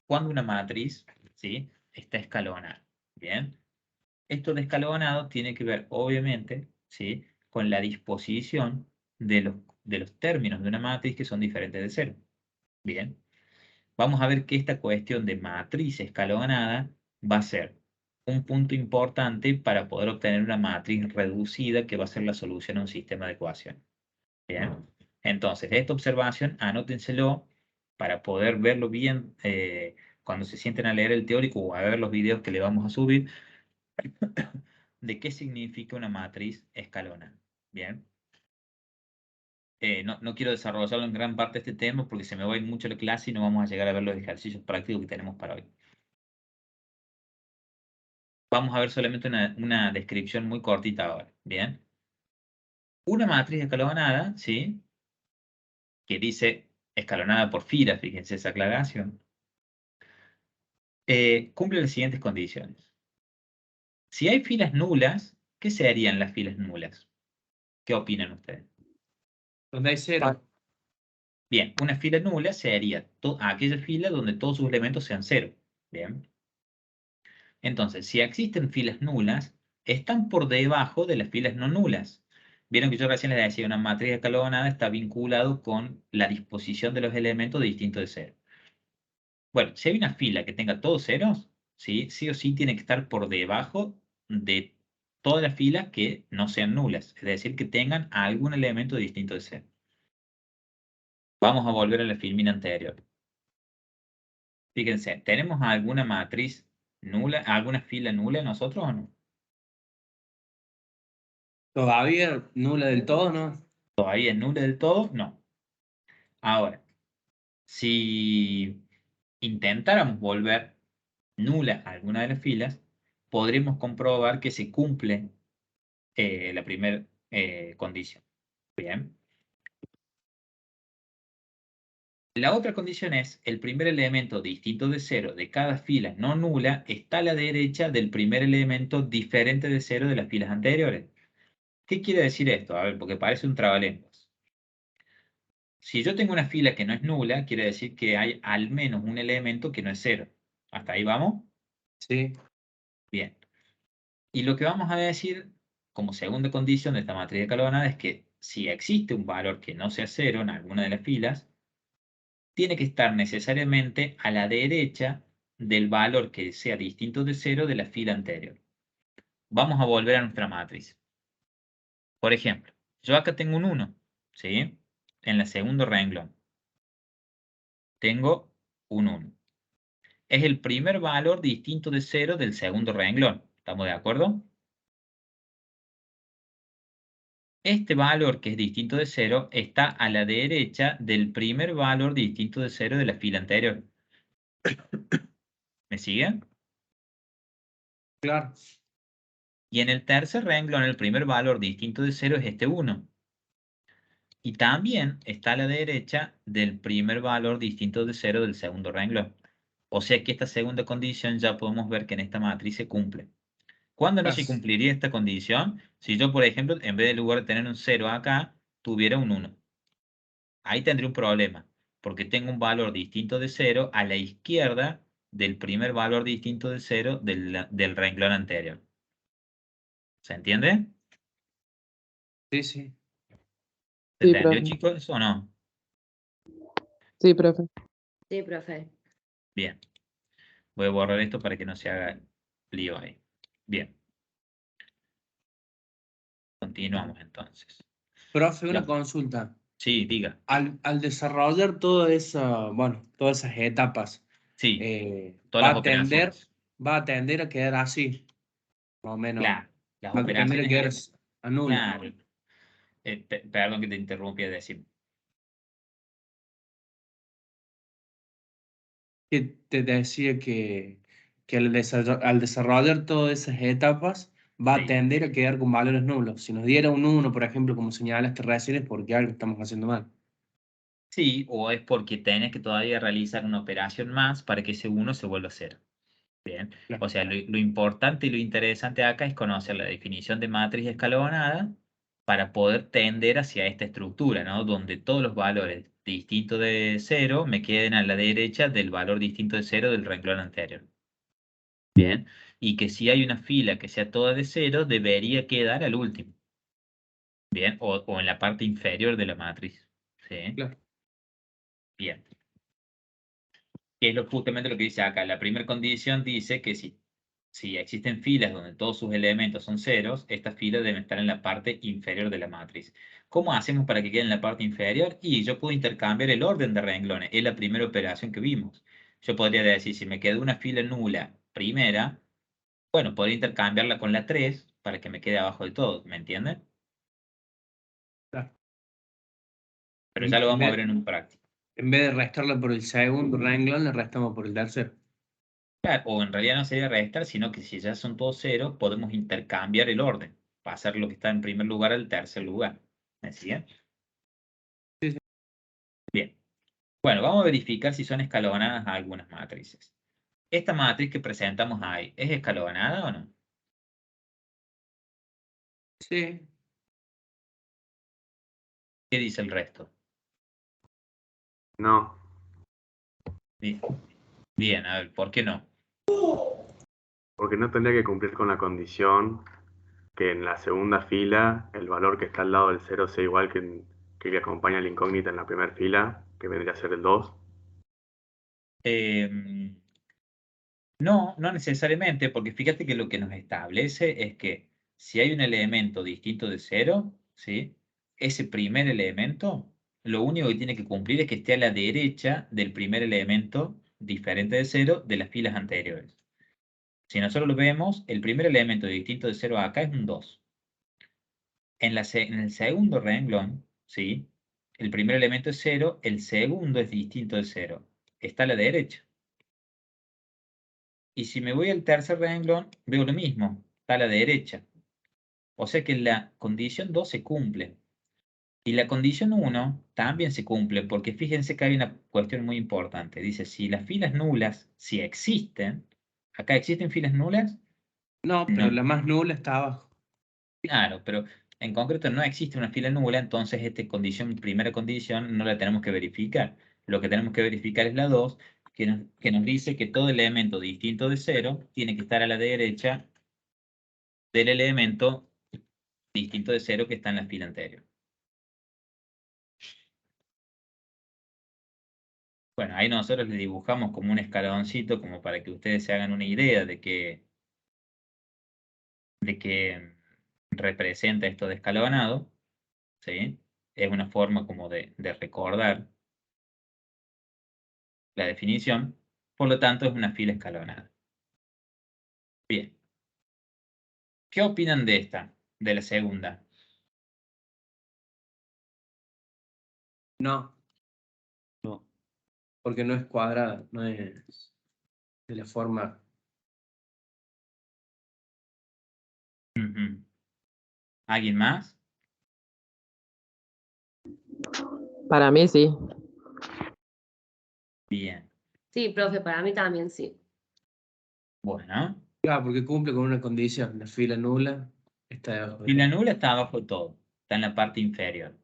cuando una matriz, ¿sí?, está escalonada. Bien, esto de escalonado tiene que ver, obviamente, ¿sí?, con la disposición de los términos de una matriz que son diferentes de cero. Bien, vamos a ver que esta cuestión de matriz escalonada va a ser un punto importante para poder obtener una matriz reducida que va a ser la solución a un sistema de ecuaciones. Bien, entonces esta observación anótenselo para poder verlo bien cuando se sienten a leer el teórico o a ver los videos que le vamos a subir de qué significa una matriz escalonada. Bien. No quiero desarrollarlo en gran parte este tema porque se me va a ir mucho la clase y no vamos a llegar a ver los ejercicios prácticos que tenemos para hoy. Vamos a ver solamente una descripción muy cortita ahora. Bien. Una matriz escalonada, ¿sí?, que dice escalonada por filas, fíjense esa aclaración, cumple las siguientes condiciones. Si hay filas nulas, ¿qué serían las filas nulas? ¿Qué opinan ustedes? Donde hay 0. Bien, una fila nula sería aquella fila donde todos sus elementos sean 0. Bien. Entonces, si existen filas nulas, están por debajo de las filas no nulas. Vieron que yo recién les decía, una matriz escalonada está vinculado con la disposición de los elementos distintos de 0. Bueno, si hay una fila que tenga todos ceros, ¿sí?, sí o sí tiene que estar por debajo de todas las filas que no sean nulas, es decir, que tengan algún elemento distinto de 0. Vamos a volver a la filmina anterior. Fíjense, ¿tenemos alguna matriz nula, alguna fila nula nosotros o no? Todavía nula del todo, ¿no? ¿Todavía es nula del todo? No. Ahora, si intentáramos volver nula alguna de las filas, podremos comprobar que se cumple la primera condición. Bien. La otra condición es, el primer elemento distinto de 0 de cada fila no nula está a la derecha del primer elemento diferente de 0 de las filas anteriores. ¿Qué quiere decir esto? A ver, porque parece un trabalenguas. Si yo tengo una fila que no es nula, quiere decir que hay al menos un elemento que no es 0. ¿Hasta ahí vamos? Sí. Bien. Y lo que vamos a decir como segunda condición de esta matriz escalonada es que si existe un valor que no sea 0 en alguna de las filas, tiene que estar necesariamente a la derecha del valor que sea distinto de 0 de la fila anterior. Vamos a volver a nuestra matriz. Por ejemplo, yo acá tengo un 1, ¿sí? En el segundo renglón. Tengo un 1. Es el primer valor distinto de 0 del segundo renglón. ¿Estamos de acuerdo? Este valor, que es distinto de 0, está a la derecha del primer valor distinto de 0 de la fila anterior. ¿Me siguen? Claro. Y en el tercer renglón, el primer valor distinto de 0 es este 1. Y también está a la derecha del primer valor distinto de 0 del segundo renglón. O sea que esta segunda condición ya podemos ver que en esta matriz se cumple. ¿Cuándo no se Claro. cumpliría esta condición? Si yo, por ejemplo, en vez de lugar de tener un 0 acá, tuviera un 1. Ahí tendría un problema, porque tengo un valor distinto de 0 a la izquierda del primer valor distinto de 0 del renglón anterior. ¿Se entiende? Sí, sí. ¿Se Sí, entendió, profe. chicos, eso o no? Sí, profe. Sí, profe. Bien. Voy a borrar esto para que no se haga lío ahí. Bien. Continuamos entonces. Profe, una La- consulta. Sí, diga. Al desarrollar todas esas etapas, Sí, eh, todas va las a tender, operaciones. va a tender a quedar así, más o menos. Claro, las Va a tender a operaciones, quedar a nulo. claro. Perdón que te interrumpí a decir. Que te decía que al desarrollar todas esas etapas, va a Sí. tender a quedar con valores nulos. Si nos diera un 1, por ejemplo, como señalaste recién, es porque algo estamos haciendo mal. Sí, o es porque tenés que todavía realizar una operación más para que ese 1 se vuelva a 0. Bien. Claro. O sea, lo importante y lo interesante acá es conocer la definición de matriz escalonada para poder tender hacia esta estructura, ¿no? Donde todos los valores distintos de 0 me queden a la derecha del valor distinto de 0 del renglón anterior. Bien. Y que si hay una fila que sea toda de 0, debería quedar al último. Bien. O en la parte inferior de la matriz. ¿Sí? Claro. Bien. Que es justamente lo que dice acá. La primera condición dice que si existen filas donde todos sus elementos son ceros, estas filas deben estar en la parte inferior de la matriz. ¿Cómo hacemos para que quede en la parte inferior? Y yo puedo intercambiar el orden de renglones. Es la primera operación que vimos. Yo podría decir, si me queda una fila nula primera, bueno, podría intercambiarla con la 3 para que me quede abajo de todo. ¿Me entienden? Claro. Pero ya lo En vamos a vez, ver en un práctico. en vez de restarle por el segundo renglón, le restamos por el tercero. Claro, o en realidad no sería restar, sino que si ya son todos ceros, podemos intercambiar el orden. Pasar lo que está en primer lugar al tercer lugar. ¿Me siguen? Sí, sí. Bien. Bueno, vamos a verificar si son escalonadas algunas matrices. Esta matriz que presentamos ahí, ¿es escalonada o no? Sí. ¿Qué dice el resto? No, Bien, bien, a ver, ¿por qué no? porque no tendría que cumplir con la condición que en la segunda fila el valor que está al lado del cero sea igual que el que acompaña a la incógnita en la primera fila, que vendría a ser el 2. Em, no, no necesariamente, porque fíjate que lo que nos establece es que si hay un elemento distinto de 0, ¿sí? Ese primer elemento, lo único que tiene que cumplir es que esté a la derecha del primer elemento diferente de 0 de las filas anteriores. Si nosotros lo vemos, el primer elemento distinto de 0 acá es un 2. En el segundo renglón, ¿sí? El primer elemento es 0, el segundo es distinto de 0. Está a la derecha. Y si me voy al tercer renglón, veo lo mismo, está a la derecha. O sea que la condición 2 se cumple. Y la condición 1 también se cumple, porque fíjense que hay una cuestión muy importante. Dice, si las filas nulas, si existen, ¿acá existen filas nulas? No, pero No. la más nula está abajo. Claro, pero en concreto no existe una fila nula, entonces esta condición, primera condición, no la tenemos que verificar. Lo que tenemos que verificar es la 2, que nos dice que todo elemento distinto de 0 tiene que estar a la derecha del elemento distinto de 0 que está en la fila anterior. Bueno, ahí nosotros le dibujamos como un escaloncito, como para que ustedes se hagan una idea de que representa esto de escalonado, ¿sí? Es una forma como de recordar la definición, por lo tanto es una fila escalonada. Bien. ¿Qué opinan de esta, de la segunda? No, No. porque no es cuadrada, no es de la forma. Ujú. ¿Alguien más? Para mí sí. Bien. Sí, profe, para mí también sí. Bueno. Claro, porque cumple con una condición. La fila nula está debajo de Y la la. nula está abajo de todo, está en la parte inferior.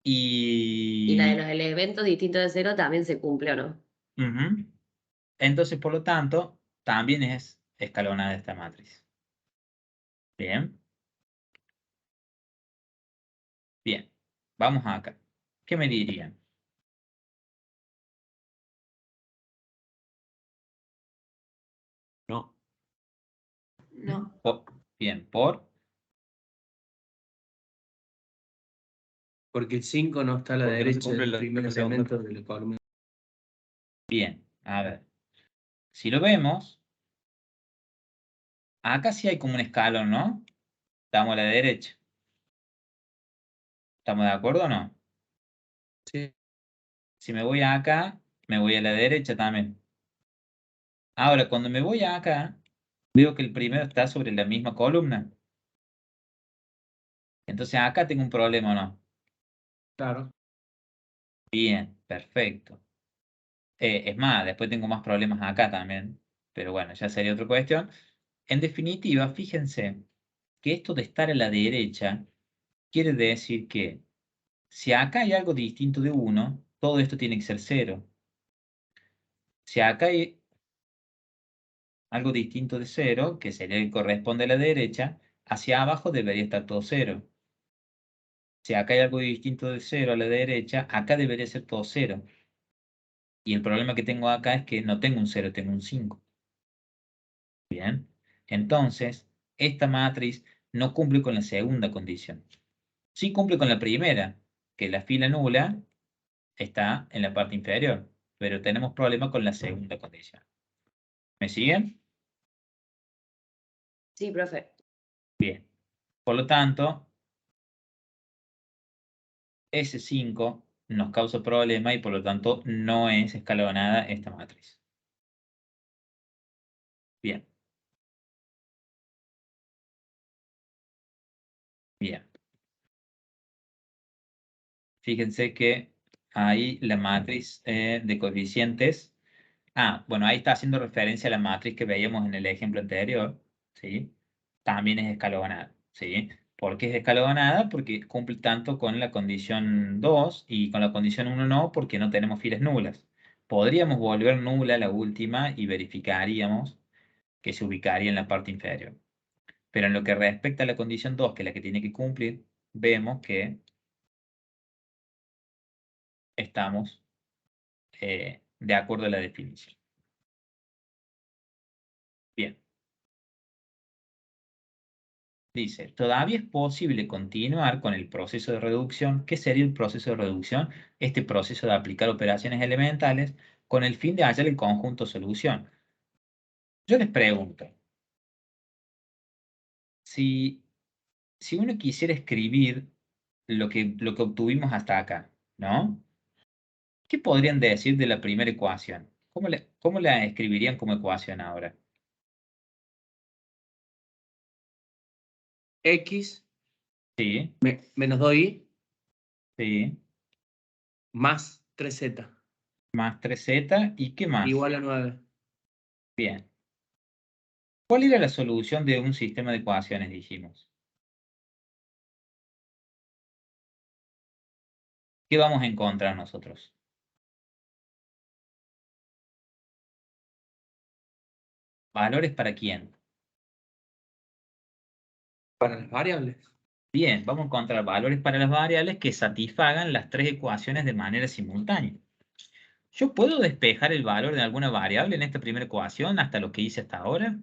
Y la de Y los elementos distintos de cero también se cumple, ¿o no? ujú. Entonces, por lo tanto, también es escalonada esta matriz. Bien. Bien. Vamos acá. ¿Qué me dirían? No. No. Bien, por. Porque el 5 no está a la Porque no se derecha cumple del la primer segunda. elemento de la columna. Bien. A ver. Si lo vemos, acá sí hay como un escalón, ¿no? Estamos a la derecha. ¿Estamos de acuerdo o no? Sí. Si me voy acá, me voy a la derecha también. Ahora, cuando me voy acá, veo que el primero está sobre la misma columna. Entonces acá tengo un problema, ¿o no? Claro. Bien, perfecto. Es más, después tengo más problemas acá también. Pero bueno, ya sería otra cuestión. En definitiva, fíjense que esto de estar a la derecha quiere decir que si acá hay algo distinto de 1, todo esto tiene que ser 0. Si acá hay algo distinto de 0, que sería el que corresponde a la derecha, hacia abajo debería estar todo 0. Si acá hay algo distinto de 0 a la derecha, acá debería ser todo 0. Y el problema que tengo acá es que no tengo un 0, tengo un 5. Bien. Entonces, esta matriz no cumple con la segunda condición. Sí cumple con la primera, que la fila nula está en la parte inferior, pero tenemos problema con la segunda condición. ¿Me siguen? Sí, profe. Bien. Por lo tanto, S5 nos causa problema y por lo tanto no es escalonada esta matriz. Bien. Bien. Fíjense que ahí la matriz de coeficientes. Bueno, ahí está haciendo referencia a la matriz que veíamos en el ejemplo anterior, ¿sí? También es escalonada, ¿sí? ¿Por qué es escalonada? Porque cumple tanto con la condición 2 y con la condición 1 no, porque no tenemos filas nulas. Podríamos volver nula la última y verificaríamos que se ubicaría en la parte inferior. Pero en lo que respecta a la condición 2, que es la que tiene que cumplir, vemos que estamos de acuerdo a la definición. Bien. Dice, todavía es posible continuar con el proceso de reducción. ¿Qué sería el proceso de reducción? Este proceso de aplicar operaciones elementales con el fin de hallar el conjunto solución. Yo les pregunto, si uno quisiera escribir lo que obtuvimos hasta acá, ¿no? ¿Qué podrían decir de la primera ecuación? ¿Cómo la escribirían como ecuación ahora? X Sí, menos 2y sí, más 3z más 3z, ¿y qué más? igual a 9. Bien. ¿Cuál era la solución de un sistema de ecuaciones, dijimos? ¿Qué vamos a encontrar nosotros? ¿Valores para quién? Para las variables. Bien, vamos a encontrar valores para las variables que satisfagan las tres ecuaciones de manera simultánea. ¿Yo puedo despejar el valor de alguna variable en esta primera ecuación hasta lo que hice hasta ahora?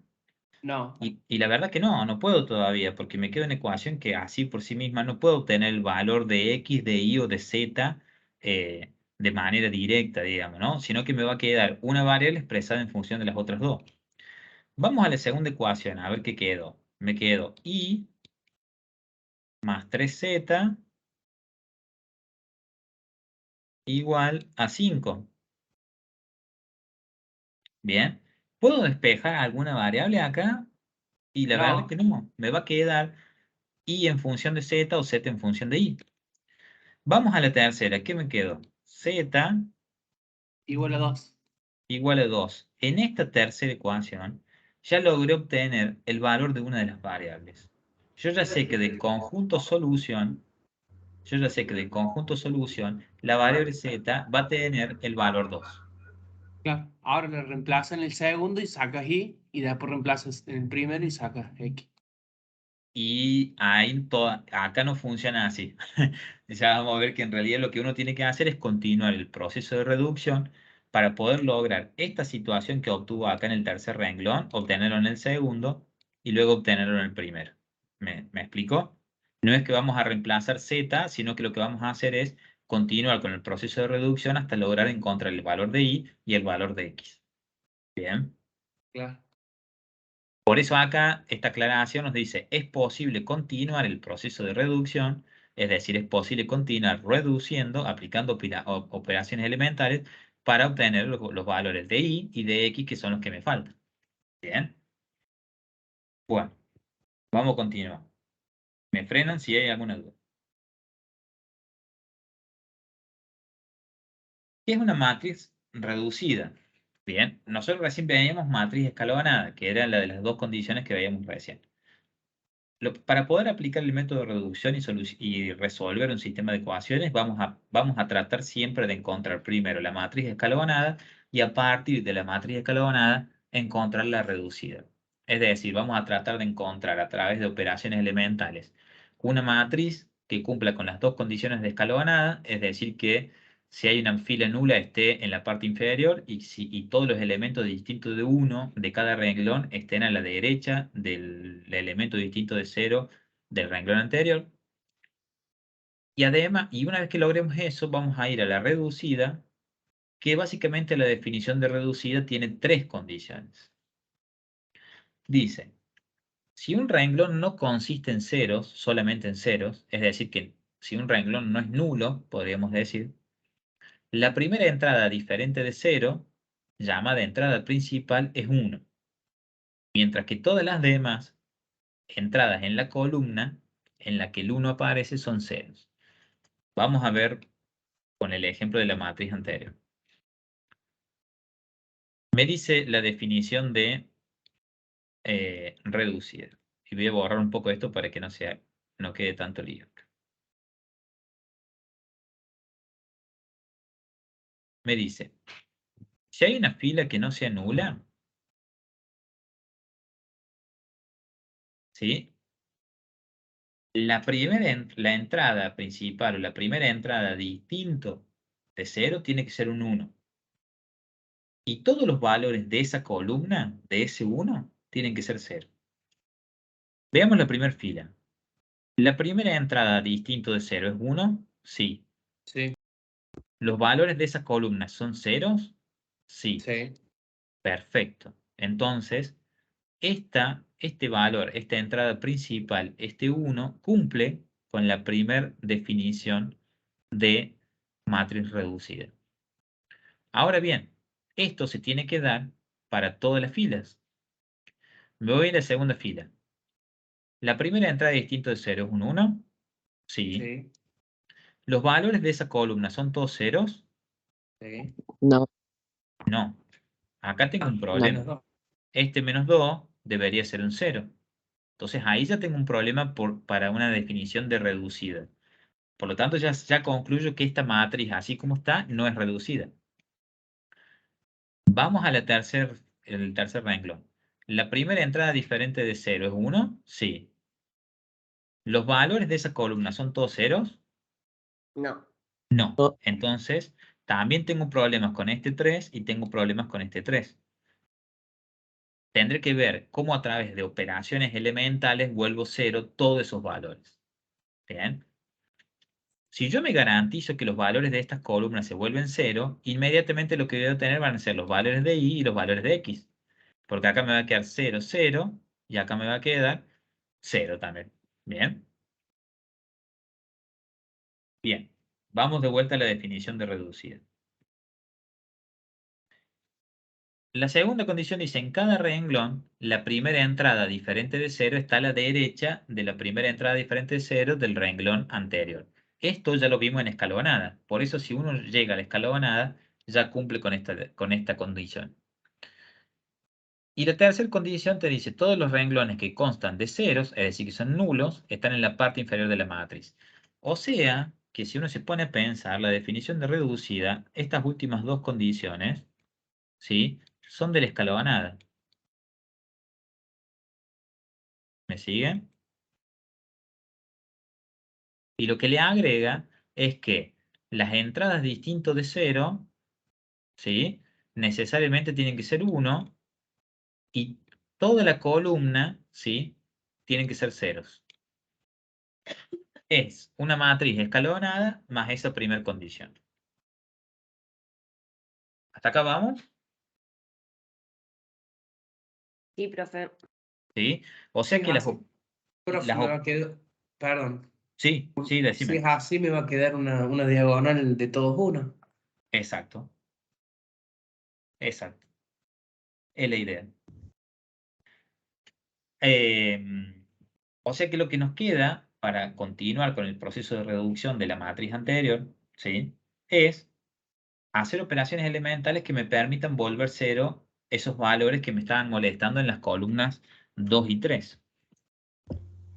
No. Y la verdad que no puedo todavía, porque me queda una ecuación que así por sí misma no puedo obtener el valor de X, de Y o de Z de manera directa, digamos, ¿no? Sino que me va a quedar una variable expresada en función de las otras dos. Vamos a la segunda ecuación, a ver qué quedó. Me quedó Y más 3Z igual a 5. Bien. ¿Puedo despejar alguna variable acá? Y la verdad No. que no. Me va a quedar Y en función de Z o Z en función de Y. Vamos a la tercera. ¿Qué me quedó? Z Igual a 2. igual a 2. En esta tercera ecuación ya logré obtener el valor de una de las variables. Yo ya sé que del conjunto solución, la variable Z va a tener el valor 2. Claro. Ahora le reemplazas en el segundo y sacas Y, y después reemplazas en el primero y sacas X. Y ahí acá no funciona así. Ya vamos a ver que en realidad lo que uno tiene que hacer es continuar el proceso de reducción para poder lograr esta situación que obtuvo acá en el tercer renglón, obtenerlo en el segundo y luego obtenerlo en el primero. ¿Me explico? No es que vamos a reemplazar Z, sino que lo que vamos a hacer es continuar con el proceso de reducción hasta lograr encontrar el valor de Y y el valor de X. Bien. Claro. Por eso acá esta aclaración nos dice, es posible continuar el proceso de reducción, es decir, es posible continuar reduciendo, aplicando operaciones elementales para obtener los valores de Y y de X, que son los que me faltan. Bien. Bueno, vamos a continuar. Me frenan si hay alguna duda. ¿Qué es una matriz reducida? Bien, nosotros recién veíamos matriz escalonada, que era la de las dos condiciones que veíamos recién. Para poder aplicar el método de reducción y resolver un sistema de ecuaciones, vamos a tratar siempre de encontrar primero la matriz escalonada y a partir de la matriz escalonada encontrar la reducida. Es decir, vamos a tratar de encontrar a través de operaciones elementales una matriz que cumpla con las dos condiciones de escalonada, es decir, que si hay una fila nula esté en la parte inferior y todos los elementos distintos de 1 de cada renglón estén a la derecha del elemento distinto de 0 del renglón anterior. Y además, y una vez que logremos eso, vamos a ir a la reducida, que básicamente la definición de reducida tiene tres condiciones. Dice, si un renglón no consiste en ceros, solamente en ceros, es decir, que si un renglón no es nulo, podríamos decir, la primera entrada diferente de 0, llamada entrada principal, es 1, mientras que todas las demás entradas en la columna en la que el 1 aparece son ceros. Vamos a ver con el ejemplo de la matriz anterior. Me dice la definición de reducida. Y voy a borrar un poco esto para que no quede tanto lío. Me dice, si hay una fila que no sea nula, ¿sí? La entrada principal o la primera entrada distinto de 0 tiene que ser un 1. Y todos los valores de esa columna, de ese 1, tienen que ser 0. Veamos la primera fila. ¿La primera entrada distinto de 0 es 1? Sí. Sí. ¿Los valores de esa columna son ceros? Sí. Sí. Perfecto. Entonces, este valor, esta entrada principal, este 1, cumple con la primera definición de matriz reducida. Ahora bien, esto se tiene que dar para todas las filas. Me voy a la segunda fila. ¿La primera entrada distinto de 0 es un 1? Sí. Sí. ¿Los valores de esa columna son todos ceros? Sí. No, No. Acá tengo un no. problema. Este menos 2 debería ser un 0. Entonces ahí ya tengo un problema para una definición de reducida. Por lo tanto, ya concluyo que esta matriz, así como está, no es reducida. Vamos a el tercer renglón. ¿La primera entrada diferente de 0 es 1? Sí. ¿Los valores de esa columna son todos ceros? No. No. No. Entonces, también tengo problemas con este 3 y tengo problemas con este 3. tendré que ver cómo a través de operaciones elementales vuelvo cero todos esos valores. Bien. Si yo me garantizo que los valores de estas columnas se vuelven cero, inmediatamente lo que voy a tener van a ser los valores de y los valores de x. Porque acá me va a quedar 0, 0, y acá me va a quedar 0 también. Bien. Bien. Vamos de vuelta a la definición de reducida. La segunda condición dice, en cada renglón, la primera entrada diferente de 0 está a la derecha de la primera entrada diferente de 0 del renglón anterior. Esto ya lo vimos en escalonada. Por eso, si uno llega a la escalonada, ya cumple con esta condición. Y la tercera condición te dice, todos los renglones que constan de ceros, es decir, que son nulos, están en la parte inferior de la matriz. O sea, que si uno se pone a pensar la definición de reducida, estas últimas dos condiciones, ¿sí?, son de la escalonada. ¿Me siguen? Y lo que le agrega es que las entradas distintos de 0, ¿sí?, necesariamente tienen que ser 1 y toda la columna, ¿sí?, tienen que ser ceros. Es una matriz escalonada más esa primera condición. ¿Hasta acá vamos? Sí, profe. ¿Sí? O sea Sí, que así. Profe, me va a quedar, perdón. Sí, sí, Si decime. es así, me va a quedar una diagonal de todos uno. Exacto. Exacto. Es la idea. O sea que lo que nos queda para continuar con el proceso de reducción de la matriz anterior, ¿sí?, es hacer operaciones elementales que me permitan volver cero esos valores que me estaban molestando en las columnas 2 y 3.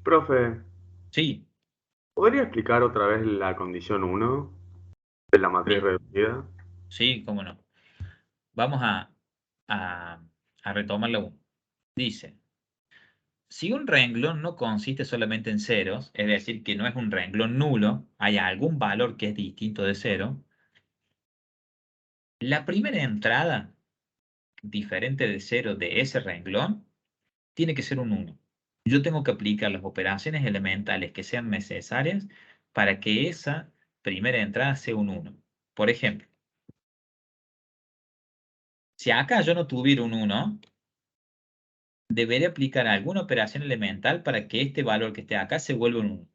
Profe, Sí, ¿podría explicar otra vez la condición 1 de la matriz bien. reducida? Sí, cómo no. Vamos a retomar la 1. Dice, si un renglón no consiste solamente en ceros, es decir, que no es un renglón nulo, hay algún valor que es distinto de 0, la primera entrada diferente de 0 de ese renglón tiene que ser un 1. Yo tengo que aplicar las operaciones elementales que sean necesarias para que esa primera entrada sea un 1. Por ejemplo, si acá yo no tuviera un 1, debería aplicar alguna operación elemental para que este valor que esté acá se vuelva un 1.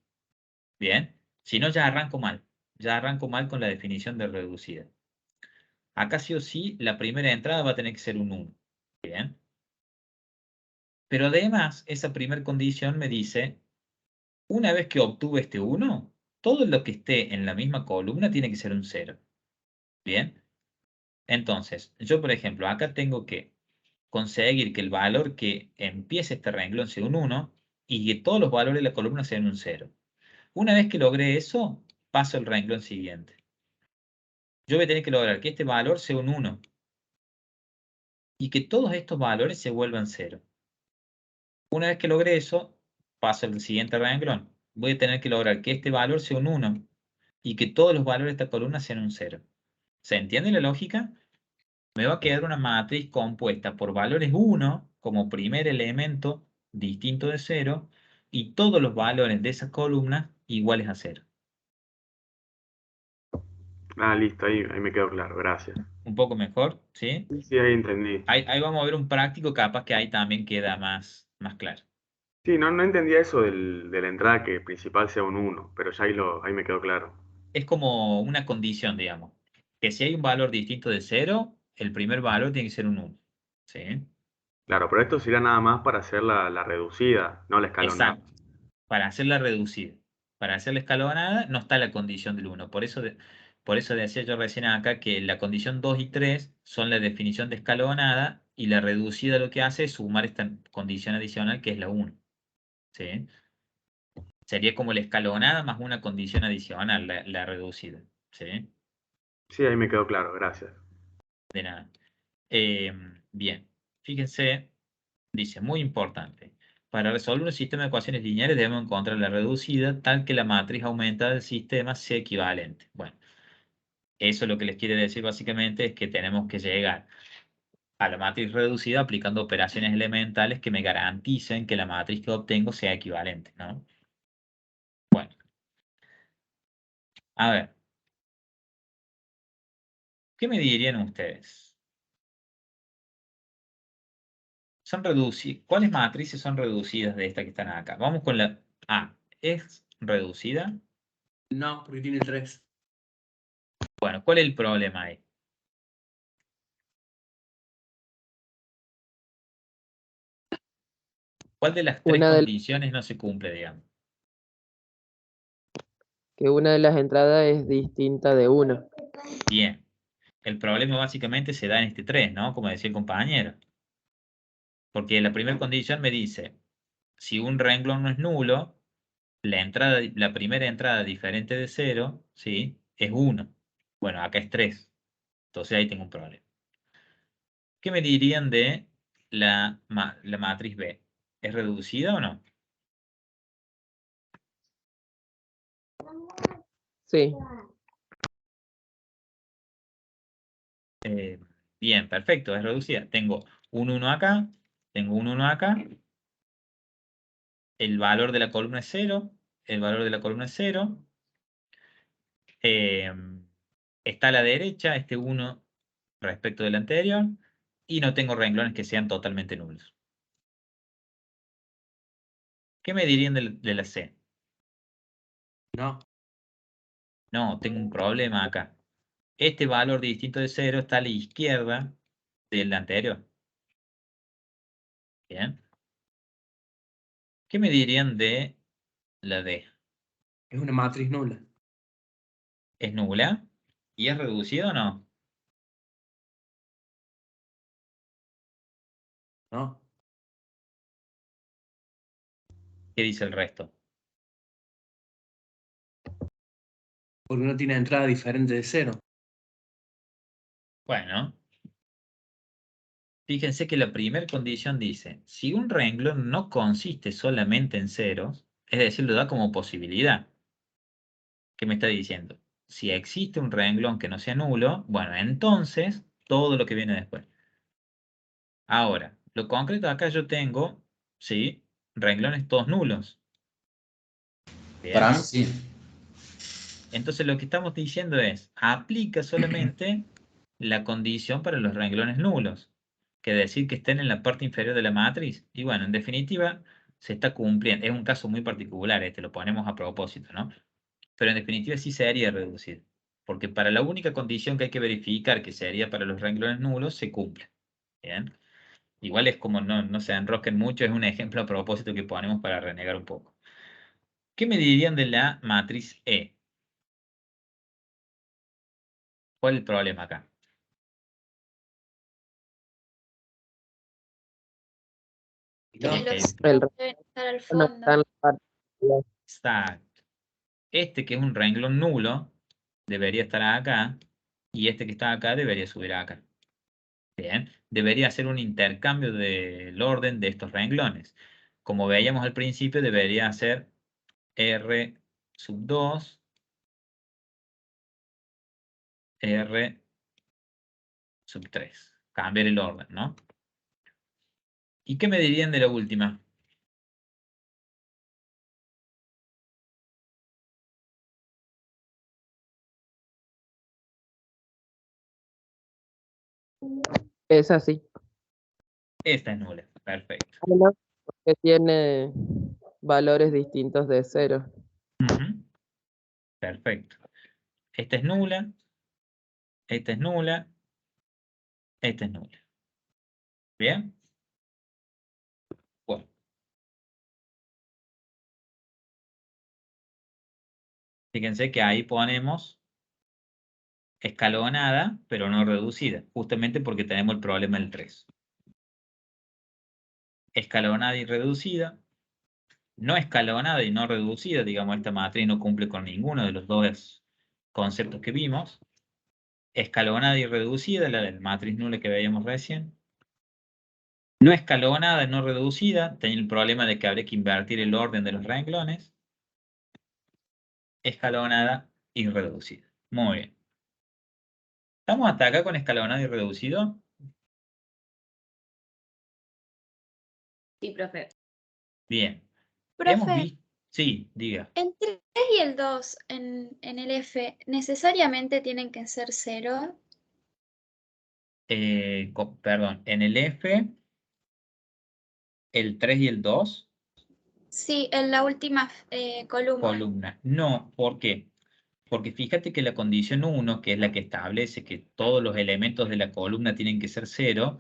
Bien, si no ya arranco mal. Ya arranco mal con la definición de reducida. Acá sí o sí la primera entrada va a tener que ser un 1. Bien. Pero además, esa primera condición me dice, una vez que obtuve este 1, todo lo que esté en la misma columna tiene que ser un 0. Bien. Entonces, yo por ejemplo, acá tengo que conseguir que el valor que empiece este renglón sea un 1 y que todos los valores de la columna sean un 0. Una vez que logré eso, paso al renglón siguiente. Yo voy a tener que lograr que este valor sea un 1 y que todos estos valores se vuelvan 0. Una vez que logré eso, paso al siguiente renglón. Voy a tener que lograr que este valor sea un 1 y que todos los valores de esta columna sean un 0. ¿Se entiende la lógica? Me va a quedar una matriz compuesta por valores 1 como primer elemento distinto de 0 y todos los valores de esa columna iguales a 0. Ah, listo, ahí me quedó claro, gracias. Un poco mejor, ¿sí? Sí, ahí entendí. Ahí vamos a ver un práctico, capaz que ahí también queda más claro. Sí, no entendía eso de la entrada que principal sea un 1, pero ya ahí me quedó claro. Es como una condición, digamos, que si hay un valor distinto de 0, el primer valor tiene que ser un 1. ¿Sí? Claro, pero esto sería nada más para hacer la reducida, no la escalonada. Exacto. Para hacerla reducida. Para hacerla escalonada no está la condición del 1. Por eso decía yo recién acá que la condición 2 y 3 son la definición de escalonada y la reducida lo que hace es sumar esta condición adicional que es la 1. ¿Sí? Sería como la escalonada más una condición adicional, la reducida. ¿Sí? Sí, ahí me quedó claro, gracias. De nada. Bien, fíjense, dice, muy importante. Para resolver un sistema de ecuaciones lineales debemos encontrar la reducida tal que la matriz aumentada del sistema sea equivalente. Bueno, eso lo que les quiere decir básicamente es que tenemos que llegar a la matriz reducida aplicando operaciones elementales que me garanticen que la matriz que obtengo sea equivalente, ¿no? Bueno. A ver. ¿Qué me dirían ustedes? Son reducidas. ¿Cuáles matrices son reducidas de estas que están acá? Vamos con la A. ¿Es reducida? No, porque tiene 3. Bueno, ¿cuál es el problema ahí? ¿Cuál de las tres Una de, condiciones no se cumple, digamos? que una de las entradas es distinta de una. Bien. El problema básicamente se da en este 3, ¿no? Como decía el compañero. Porque la primera condición me dice, si un renglón no es nulo, la primera entrada diferente de 0, ¿sí? Es 1. Bueno, acá es 3. Entonces ahí tengo un problema. ¿Qué me dirían de la matriz B? ¿Es reducida o no? Sí, Bien, perfecto, es reducida. Tengo un 1 acá, tengo un 1 acá. El valor de la columna es 0. El valor de la columna es 0. Está a la derecha este 1 respecto del anterior. Y no tengo renglones que sean totalmente nulos. ¿Qué me dirían de la C? No. No, tengo un problema acá. Este valor distinto de 0 está a la izquierda del anterior. Bien. ¿Qué me dirían de la D? Es una matriz nula. ¿Es nula? ¿Y es reducida o no? No. ¿Qué dice el resto? Porque no tiene entrada diferente de 0. Bueno, fíjense que la primera condición dice, si un renglón no consiste solamente en ceros, es decir, lo da como posibilidad. ¿Qué me está diciendo? Si existe un renglón que no sea nulo, bueno, entonces todo lo que viene después. Ahora, lo concreto acá yo tengo, ¿sí? Renglones todos nulos. Bien. Para mí sí. Entonces lo que estamos diciendo es, aplica solamente la condición para los renglones nulos, que decir que estén en la parte inferior de la matriz. Y bueno, en definitiva, se está cumpliendo. Es un caso muy particular, lo ponemos a propósito, ¿no? Pero en definitiva sí sería reducido. Porque para la única condición que hay que verificar, que sería para los renglones nulos, se cumple. ¿Bien? Igual es como no se enrosquen mucho, es un ejemplo a propósito que ponemos para renegar un poco. ¿Qué me dirían de la matriz E? ¿Cuál es el problema acá? No. Que los El ceros deben estar al no fondo. está en la parte de la- Exacto. Este que es un renglón nulo debería estar acá y este que está acá debería subir acá. Bien, debería hacer un intercambio del orden de estos renglones. Como veíamos al principio, debería ser R sub 2, R sub 3. Cambiar el orden, ¿no? ¿Y qué me dirían de la última? Es así. Esta es nula. Perfecto. Una que tiene valores distintos de 0. Ujú. Perfecto. Esta es nula. Esta es nula. Esta es nula. ¿Bien? Bueno. Fíjense que ahí ponemos escalonada, pero no reducida, justamente porque tenemos el problema del 3. Escalonada y reducida. No escalonada y no reducida, digamos, esta matriz no cumple con ninguno de los dos conceptos que vimos. Escalonada y reducida, la del matriz nula que veíamos recién. No escalonada y no reducida, tenía el problema de que habría que invertir el orden de los renglones. Escalonada y reducida. Muy bien. ¿Estamos hasta acá con escalonado y reducido? Sí, profe. Bien. Hemos Profe, visto... Sí, diga. el 3 y el 2 en el F, ¿necesariamente tienen que ser 0? Perdón, en el F, el 3 y el 2, Sí, en la última columna. columna. No, ¿por qué? Porque fíjate que la condición 1, que es la que establece que todos los elementos de la columna tienen que ser 0,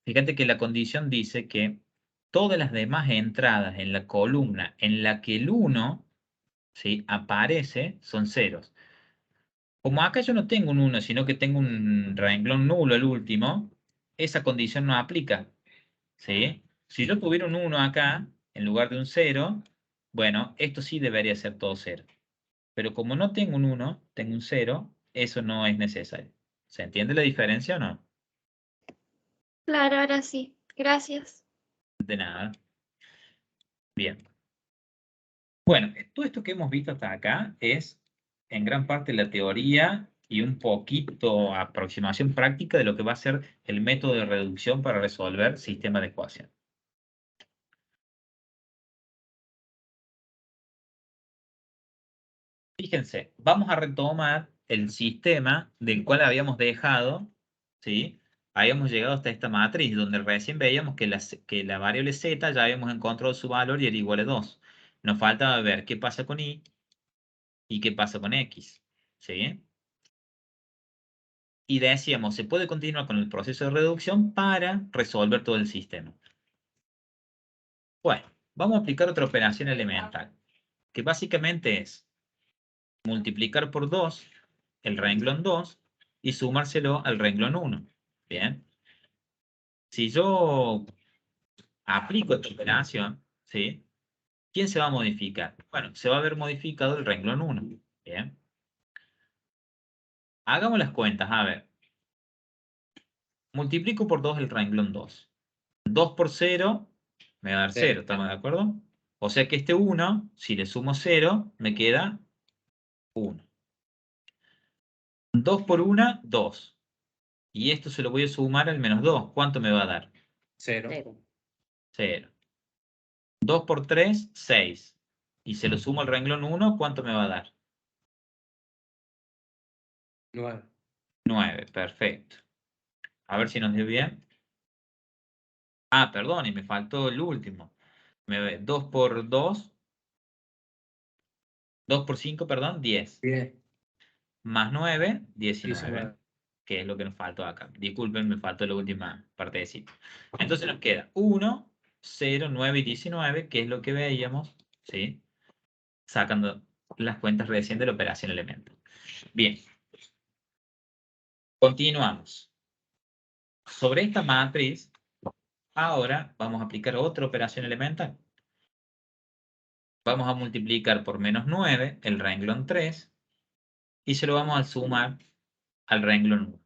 fíjate que la condición dice que todas las demás entradas en la columna en la que el 1, ¿sí?, aparece son ceros. Como acá yo no tengo un 1, sino que tengo un renglón nulo, el último, esa condición no aplica, ¿sí? Si yo tuviera un 1 acá, en lugar de un 0, bueno, esto sí debería ser todo 0. Pero como no tengo un 1, tengo un 0, eso no es necesario. ¿Se entiende la diferencia o no? Claro, ahora sí. Gracias. De nada. Bien. Bueno, todo esto que hemos visto hasta acá es en gran parte la teoría y un poquito aproximación práctica de lo que va a ser el método de reducción para resolver sistemas de ecuación. Fíjense, vamos a retomar el sistema del cual habíamos dejado, ¿sí? Habíamos llegado hasta esta matriz, donde recién veíamos que la variable z ya habíamos encontrado su valor y era igual a 2. Nos faltaba ver qué pasa con y qué pasa con x, ¿sí? Y decíamos, se puede continuar con el proceso de reducción para resolver todo el sistema. Bueno, vamos a aplicar otra operación elemental, que básicamente es multiplicar por 2 el renglón 2 y sumárselo al renglón 1. Bien. Si yo aplico esta operación, ¿sí?, ¿quién se va a modificar? Bueno, se va a ver modificado el renglón 1. Bien. Hagamos las cuentas, a ver. Multiplico por 2 el renglón 2. 2 por 0 me va a dar 0, ¿estamos de acuerdo? O sea que este 1, si le sumo 0, me queda 1. 2 por 1, 2. Y esto se lo voy a sumar al menos 2. ¿Cuánto me va a dar? 0. 0. 2 por 3, 6. Y se lo sumo al renglón 1, ¿cuánto me va a dar? 9. 9, perfecto. A ver si nos dio bien. Ah, perdón, y me faltó el último. 2 por 2, 2 por 5, perdón, 10. 10. Más 9, 19. 19. Que es lo que nos faltó acá. Disculpen, me faltó la última partecita. Entonces nos queda 1, 0, 9 y 19, que es lo que veíamos, ¿sí?, sacando las cuentas recién de la operación elemental. Bien. Continuamos. Sobre esta matriz, ahora vamos a aplicar otra operación elemental. Vamos a multiplicar por menos 9 el renglón 3 y se lo vamos a sumar al renglón 1.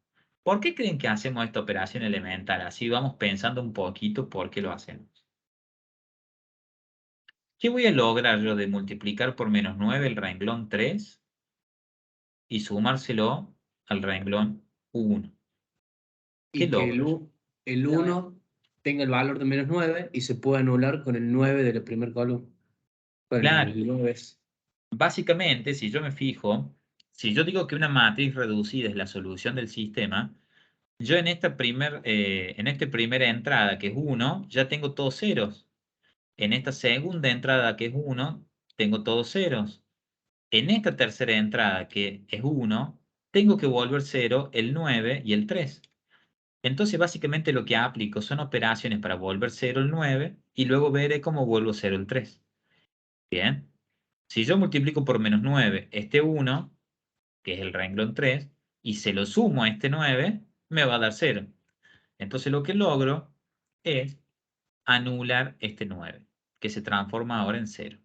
¿Por qué creen que hacemos esta operación elemental? Así vamos pensando un poquito por qué lo hacemos. ¿Qué voy a lograr yo de multiplicar por menos 9 el renglón 3 y sumárselo al renglón 1? ¿Qué Y que logro? el 1 tenga el valor de menos 9 y se pueda anular con el 9 de la primera columna. Con Claro. el 9 es. Básicamente, si yo me fijo, si yo digo que una matriz reducida es la solución del sistema, yo en esta primera entrada, que es 1, ya tengo todos ceros. En esta segunda entrada, que es 1, tengo todos ceros. En esta tercera entrada, que es 1, tengo que volver 0 el 9 y el 3. Entonces, básicamente lo que aplico son operaciones para volver 0 el 9 y luego veré cómo vuelvo 0 el 3. Bien. Si yo multiplico por menos 9 este 1, que es el renglón 3, y se lo sumo a este 9, me va a dar 0. Entonces lo que logro es anular este 9, que se transforma ahora en 0.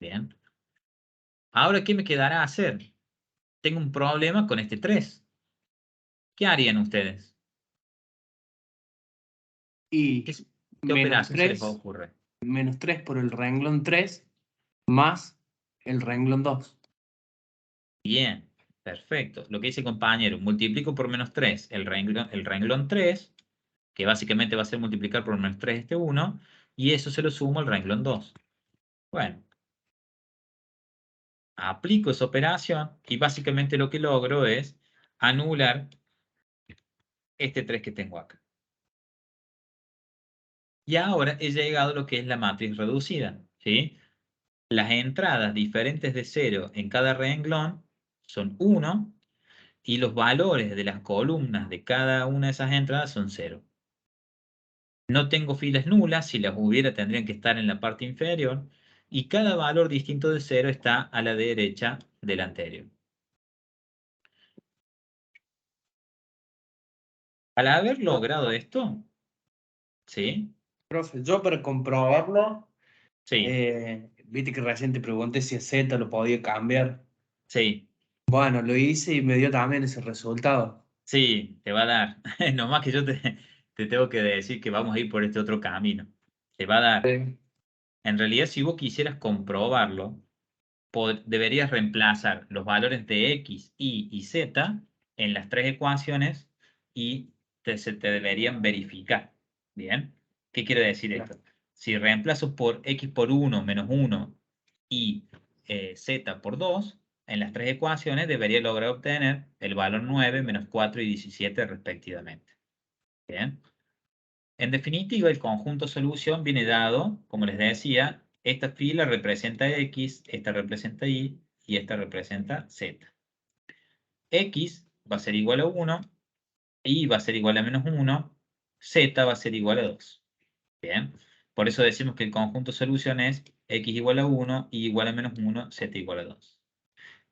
Bien. Ahora, ¿qué me quedará hacer? Tengo un problema con este 3. ¿Qué harían ustedes? Y ¿Qué menos operación se les 3, ocurre? menos 3 por el renglón 3 más el renglón 2. Bien, perfecto. Lo que dice compañero, multiplico por menos 3 el renglón 3 que básicamente va a ser multiplicar por menos 3 este 1, y eso se lo sumo al renglón 2. Bueno, aplico esa operación y básicamente lo que logro es anular este 3 que tengo acá. Y ahora he llegado a lo que es la matriz reducida, ¿sí? Las entradas diferentes de 0 en cada renglón son 1 y los valores de las columnas de cada una de esas entradas son 0. No tengo filas nulas, si las hubiera tendrían que estar en la parte inferior y cada valor distinto de 0 está a la derecha del anterior. Al haber logrado esto, ¿sí? Profe, yo para comprobarlo, Sí, viste que recién te pregunté si a Z lo podía cambiar. sí, Bueno, lo hice y me dio también ese resultado. sí, te va a dar. Nomás que yo te tengo que decir que vamos a ir por este otro camino. Te va a dar. Sí. En realidad, si vos quisieras comprobarlo, deberías reemplazar los valores de X, Y y Z en las tres ecuaciones y se te deberían verificar. ¿Bien? ¿Qué quiere decir esto? Si reemplazo por X por 1 menos 1 y Z por 2, en las tres ecuaciones debería lograr obtener el valor 9, menos 4 y 17 respectivamente. ¿Bien? En definitiva, el conjunto solución viene dado, como les decía, esta fila representa X, esta representa Y y esta representa Z. X va a ser igual a 1, Y va a ser igual a menos 1, Z va a ser igual a 2. Bien, por eso decimos que el conjunto solución es X igual a 1, Y igual a menos 1, Z igual a 2.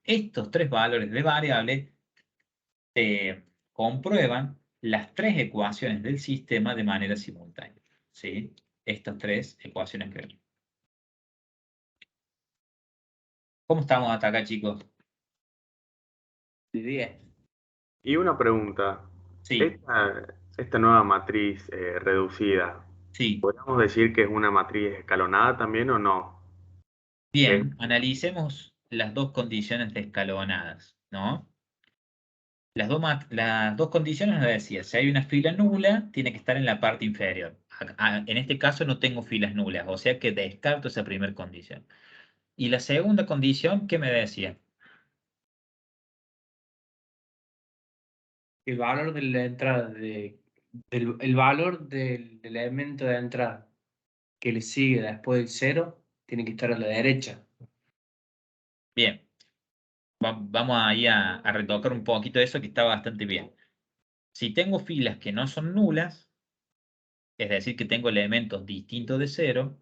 Estos tres valores de variable comprueban las tres ecuaciones del sistema de manera simultánea. ¿Sí? Estas tres ecuaciones que vemos. ¿Cómo estamos hasta acá, chicos? 10. Y una pregunta. Sí, Esta nueva matriz reducida, sí. ¿podríamos decir que es una matriz escalonada también o no? Bien, analicemos las dos condiciones escalonadas, ¿no? Las dos condiciones nos decía, si hay una fila nula, tiene que estar en la parte inferior. En este caso no tengo filas nulas, o sea que descarto esa primera condición. Y la segunda condición, ¿qué me decía? El valor de la entrada el valor del elemento de entrada que le sigue después del 0 tiene que estar a la derecha. Bien, vamos ahí a retocar un poquito eso que está bastante bien. Si tengo filas que no son nulas, es decir, que tengo elementos distintos de 0,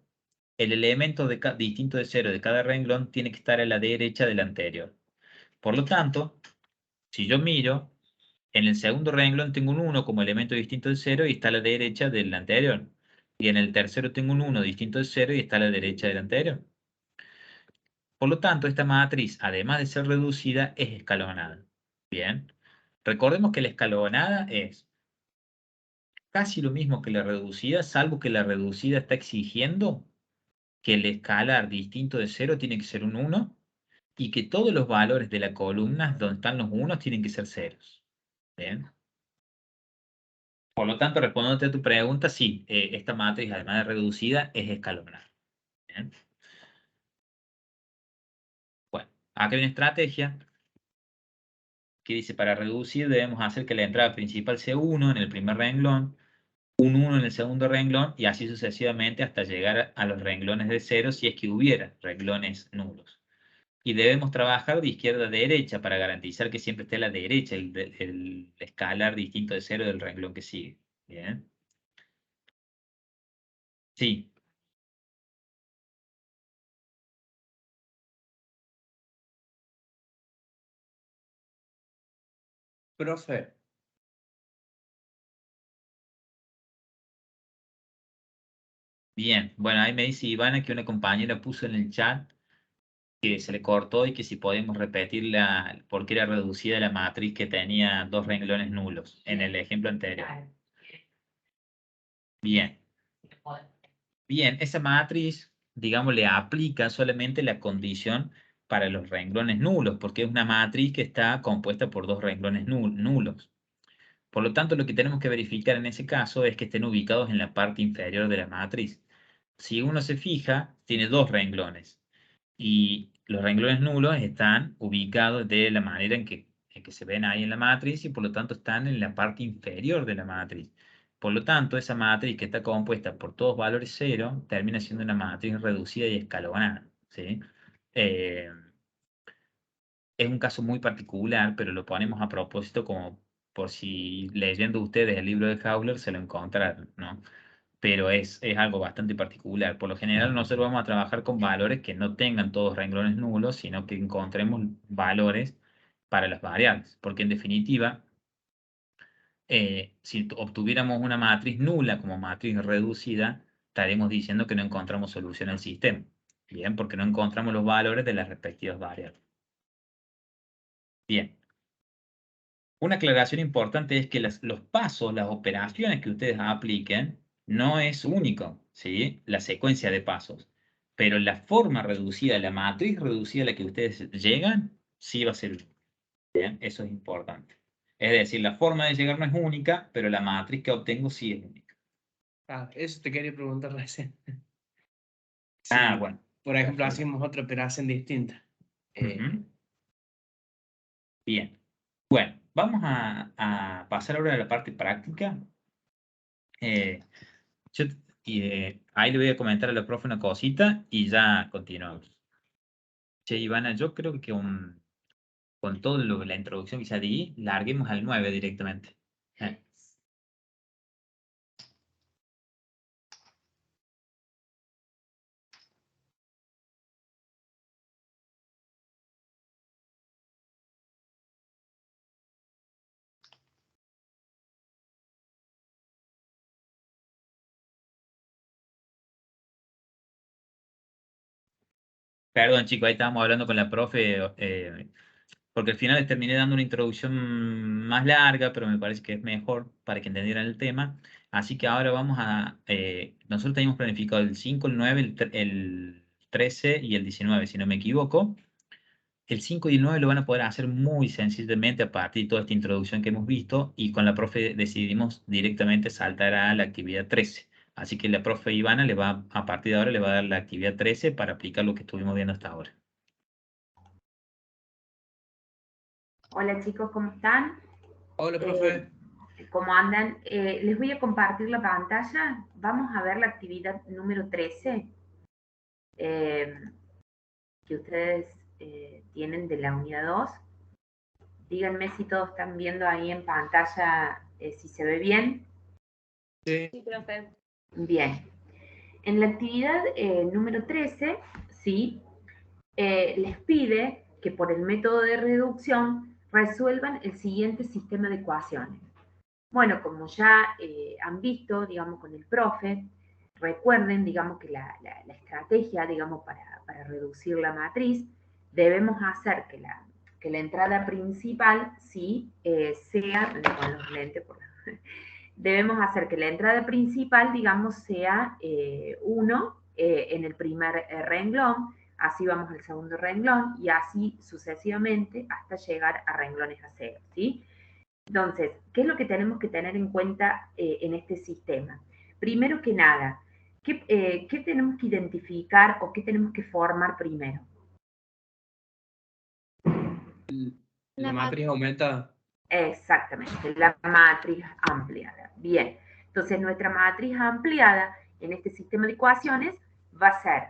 el elemento distinto de 0 de cada renglón tiene que estar a la derecha del anterior. Por lo tanto, si yo miro, en el segundo renglón tengo un 1 como elemento distinto de 0 y está a la derecha del anterior. Y en el tercero tengo un 1 distinto de 0 y está a la derecha del anterior. Por lo tanto, esta matriz, además de ser reducida, es escalonada. Bien. Recordemos que la escalonada es casi lo mismo que la reducida, salvo que la reducida está exigiendo que el escalar distinto de 0 tiene que ser un 1 y que todos los valores de la columna donde están los 1 tienen que ser ceros. ¿Bien? Por lo tanto, respondiéndote a tu pregunta, sí, esta matriz, además de reducida, es escalonada. ¿Bien? Bueno, acá hay una estrategia que dice, para reducir debemos hacer que la entrada principal sea 1 en el primer renglón, un 1 en el segundo renglón y así sucesivamente hasta llegar a los renglones de 0 si es que hubiera renglones nulos. Y debemos trabajar de izquierda a derecha para garantizar que siempre esté a la derecha el escalar distinto de 0 del renglón que sigue. ¿Bien? Sí, Profe, bien. Bueno, ahí me dice Ivana que una compañera puso en el chat que se le cortó y que si podemos repetir porque era reducida la matriz que tenía dos renglones nulos en el ejemplo anterior. Bien. Bien, esa matriz, digamos, le aplica solamente la condición para los renglones nulos, porque es una matriz que está compuesta por dos renglones nulos. Por lo tanto, lo que tenemos que verificar en ese caso es que estén ubicados en la parte inferior de la matriz. Si uno se fija, tiene dos renglones. Y los renglones nulos están ubicados de la manera en que se ven ahí en la matriz y por lo tanto están en la parte inferior de la matriz. Por lo tanto, esa matriz que está compuesta por todos valores 0 termina siendo una matriz reducida y escalonada, ¿sí? Es un caso muy particular, pero lo ponemos a propósito como por si leyendo ustedes el libro de Hausler se lo encontraron, ¿no? Pero es algo bastante particular. Por lo general nosotros vamos a trabajar con valores que no tengan todos renglones nulos, sino que encontremos valores para las variables, porque en definitiva, si obtuviéramos una matriz nula como matriz reducida, estaremos diciendo que no encontramos solución al sistema, ¿bien? Porque no encontramos los valores de las respectivas variables. Bien. Una aclaración importante es que los pasos, las operaciones que ustedes apliquen, no es único, ¿sí? La secuencia de pasos. Pero la forma reducida, la matriz reducida a la que ustedes llegan, sí va a ser única. ¿Bien? Eso es importante. Es decir, la forma de llegar no es única, pero la matriz que obtengo sí es única. Ah, eso te quería preguntar recién. Ah, Sí, bueno. por ejemplo, hacemos otra operación distinta. Ujú. Bien. Bueno, vamos a pasar ahora a la parte práctica. Yo, ahí le voy a comentar a la profe una cosita y ya continuamos. Che, Ivana, yo creo que con toda la introducción que ya di, larguemos al 9 directamente. Perdón, chicos, ahí estábamos hablando con la profe, porque al final les terminé dando una introducción más larga, pero me parece que es mejor para que entendieran el tema. Así que ahora vamos nosotros teníamos planificado el 5, el 9, el 13 y el 19, si no me equivoco. El 5 y el 9 lo van a poder hacer muy sencillamente a partir de toda esta introducción que hemos visto y con la profe decidimos directamente saltar a la actividad 13. Así que la profe Ivana a partir de ahora le va a dar la actividad 13 para aplicar lo que estuvimos viendo hasta ahora. Hola chicos, ¿cómo están? Hola, profe. ¿Cómo andan? Les voy a compartir la pantalla. Vamos a ver la actividad número 13 que ustedes tienen de la unidad 2. Díganme si todos están viendo ahí en pantalla, si se ve bien. Sí. Sí, profe. Bien. En la actividad número 13, ¿sí? Les pide que por el método de reducción resuelvan el siguiente sistema de ecuaciones. Bueno, como ya han visto, digamos, con el profe, recuerden, digamos, que la estrategia, digamos, para reducir la matriz, debemos hacer que la entrada principal, sí, sea, con los lentes, debemos hacer que la entrada principal, digamos, sea 1 en el primer renglón, así vamos al segundo renglón y así sucesivamente hasta llegar a renglones a 0, ¿sí? Entonces, ¿qué es lo que tenemos que tener en cuenta en este sistema? Primero que nada, ¿qué tenemos que identificar o qué tenemos que formar primero? La matriz aumenta. Exactamente, la matriz ampliada. Bien, entonces nuestra matriz ampliada en este sistema de ecuaciones va a ser,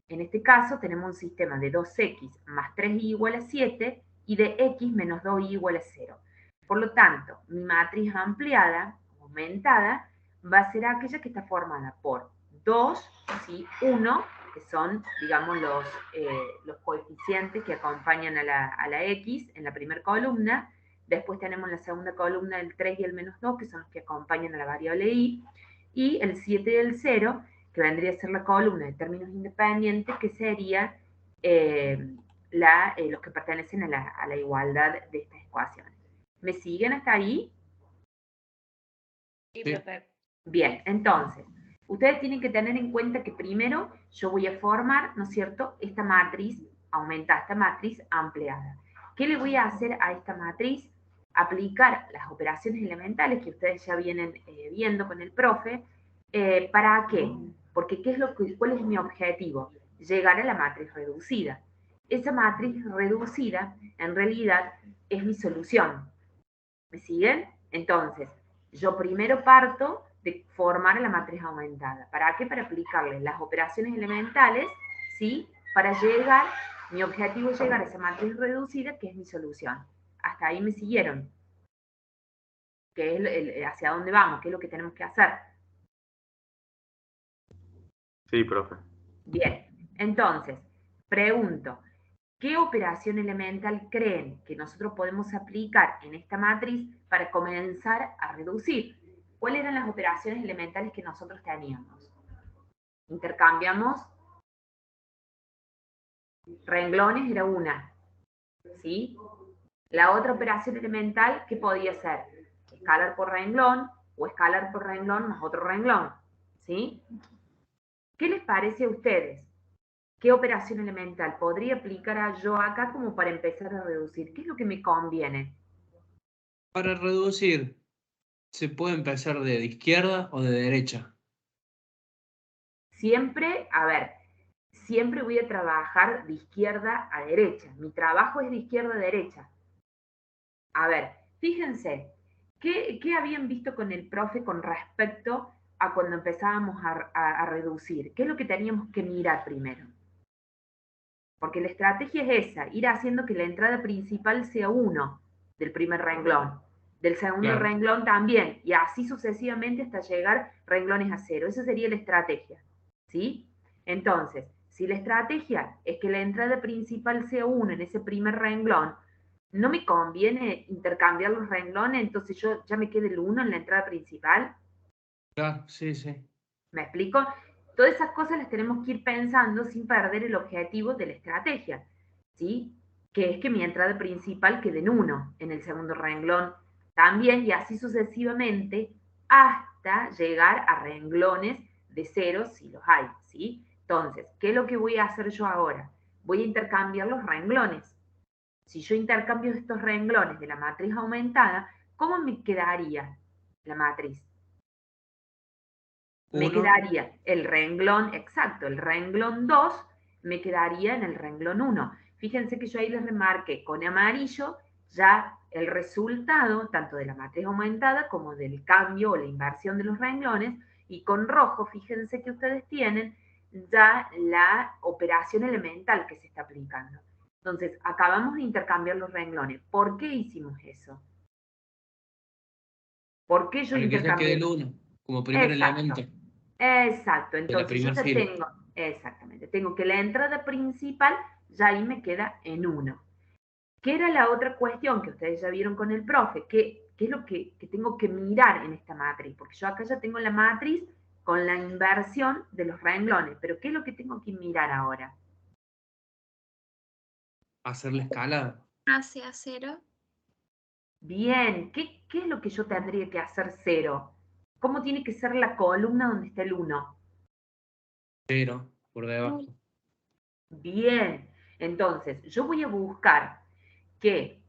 en este caso tenemos un sistema de 2x más 3y igual a 7 y de x menos 2y igual a 0. Por lo tanto, mi matriz ampliada, aumentada, va a ser aquella que está formada por 2, ¿sí? 1, que son, digamos, los coeficientes que acompañan a la x en la primera columna. Después tenemos en la segunda columna el 3 y el menos 2, que son los que acompañan a la variable y. Y el 7 y el 0, que vendría a ser la columna de términos independientes, que sería los que pertenecen a la igualdad de estas ecuaciones. ¿Me siguen hasta ahí? Sí. Bien, entonces, ustedes tienen que tener en cuenta que primero yo voy a formar, ¿no es cierto?, esta matriz aumentada, esta matriz ampliada. ¿Qué le voy a hacer a esta matriz? aplicar las operaciones elementales que ustedes ya vienen viendo con el profe. ¿Para qué? Porque ¿cuál es mi objetivo? Llegar a la matriz reducida. Esa matriz reducida, en realidad, es mi solución. ¿Me siguen? Entonces, yo primero parto de formar la matriz aumentada. ¿Para qué? Para aplicarle las operaciones elementales, ¿sí? Para llegar, mi objetivo es llegar a esa matriz reducida, que es mi solución. Hasta ahí me siguieron. ¿Qué es hacia dónde vamos? ¿Qué es lo que tenemos que hacer? Sí, profe. Bien, entonces, pregunto, ¿qué operación elemental creen que nosotros podemos aplicar en esta matriz para comenzar a reducir? ¿Cuáles eran las operaciones elementales que nosotros teníamos? Intercambiamos renglones, era una, ¿sí? La otra operación elemental, ¿qué podía ser? Escalar por renglón o escalar por renglón más otro renglón, ¿sí? ¿Qué les parece a ustedes? ¿Qué operación elemental podría aplicar yo acá como para empezar a reducir? ¿Qué es lo que me conviene? Para reducir, se puede empezar de izquierda o de derecha. Siempre, a ver, siempre voy a trabajar de izquierda a derecha. Mi trabajo es de izquierda a derecha. A ver, fíjense, ¿qué habían visto con el profe con respecto a cuando empezábamos a reducir? ¿Qué es lo que teníamos que mirar primero? Porque la estrategia es esa, ir haciendo que la entrada principal sea 1 del primer renglón, del segundo Claro. renglón también, y así sucesivamente hasta llegar renglones a 0. Esa sería la estrategia, ¿sí? Entonces, si la estrategia es que la entrada principal sea 1 en ese primer renglón, no me conviene intercambiar los renglones, entonces yo ya me quede el 1 en la entrada principal. Claro, sí, sí. ¿Me explico? Todas esas cosas las tenemos que ir pensando sin perder el objetivo de la estrategia, ¿sí? Que es que mi entrada principal quede en 1 en el segundo renglón también, y así sucesivamente hasta llegar a renglones de 0 si los hay, ¿sí? Entonces, ¿qué es lo que voy a hacer yo ahora? Voy a intercambiar los renglones. Si yo intercambio estos renglones de la matriz aumentada, ¿cómo me quedaría la matriz? Me quedaría el renglón, exacto, el renglón 2 me quedaría en el renglón 1. Fíjense que yo ahí les remarqué con amarillo ya el resultado tanto de la matriz aumentada como del cambio o la inversión de los renglones, y con rojo, fíjense que ustedes tienen ya la operación elemental que se está aplicando. Entonces, acabamos de intercambiar los renglones. ¿Por qué hicimos eso? ¿Por qué yo Para que ya quede intercambié? el 1 como primer elemento. Exacto, de la entonces yo primer ya fila. tengo, exactamente, tengo que la entrada principal ya ahí me queda en 1. ¿Qué era la otra cuestión que ustedes ya vieron con el profe? ¿Qué es lo que tengo que mirar en esta matriz? Porque yo acá ya tengo la matriz con la inversión de los renglones, pero ¿qué es lo que tengo que mirar ahora? Hacer la escala. Hacia 0. Bien, ¿qué es lo que yo tendría que hacer 0? ¿Cómo tiene que ser la columna donde está el 1? 0 por debajo. Bien, entonces yo voy a buscar que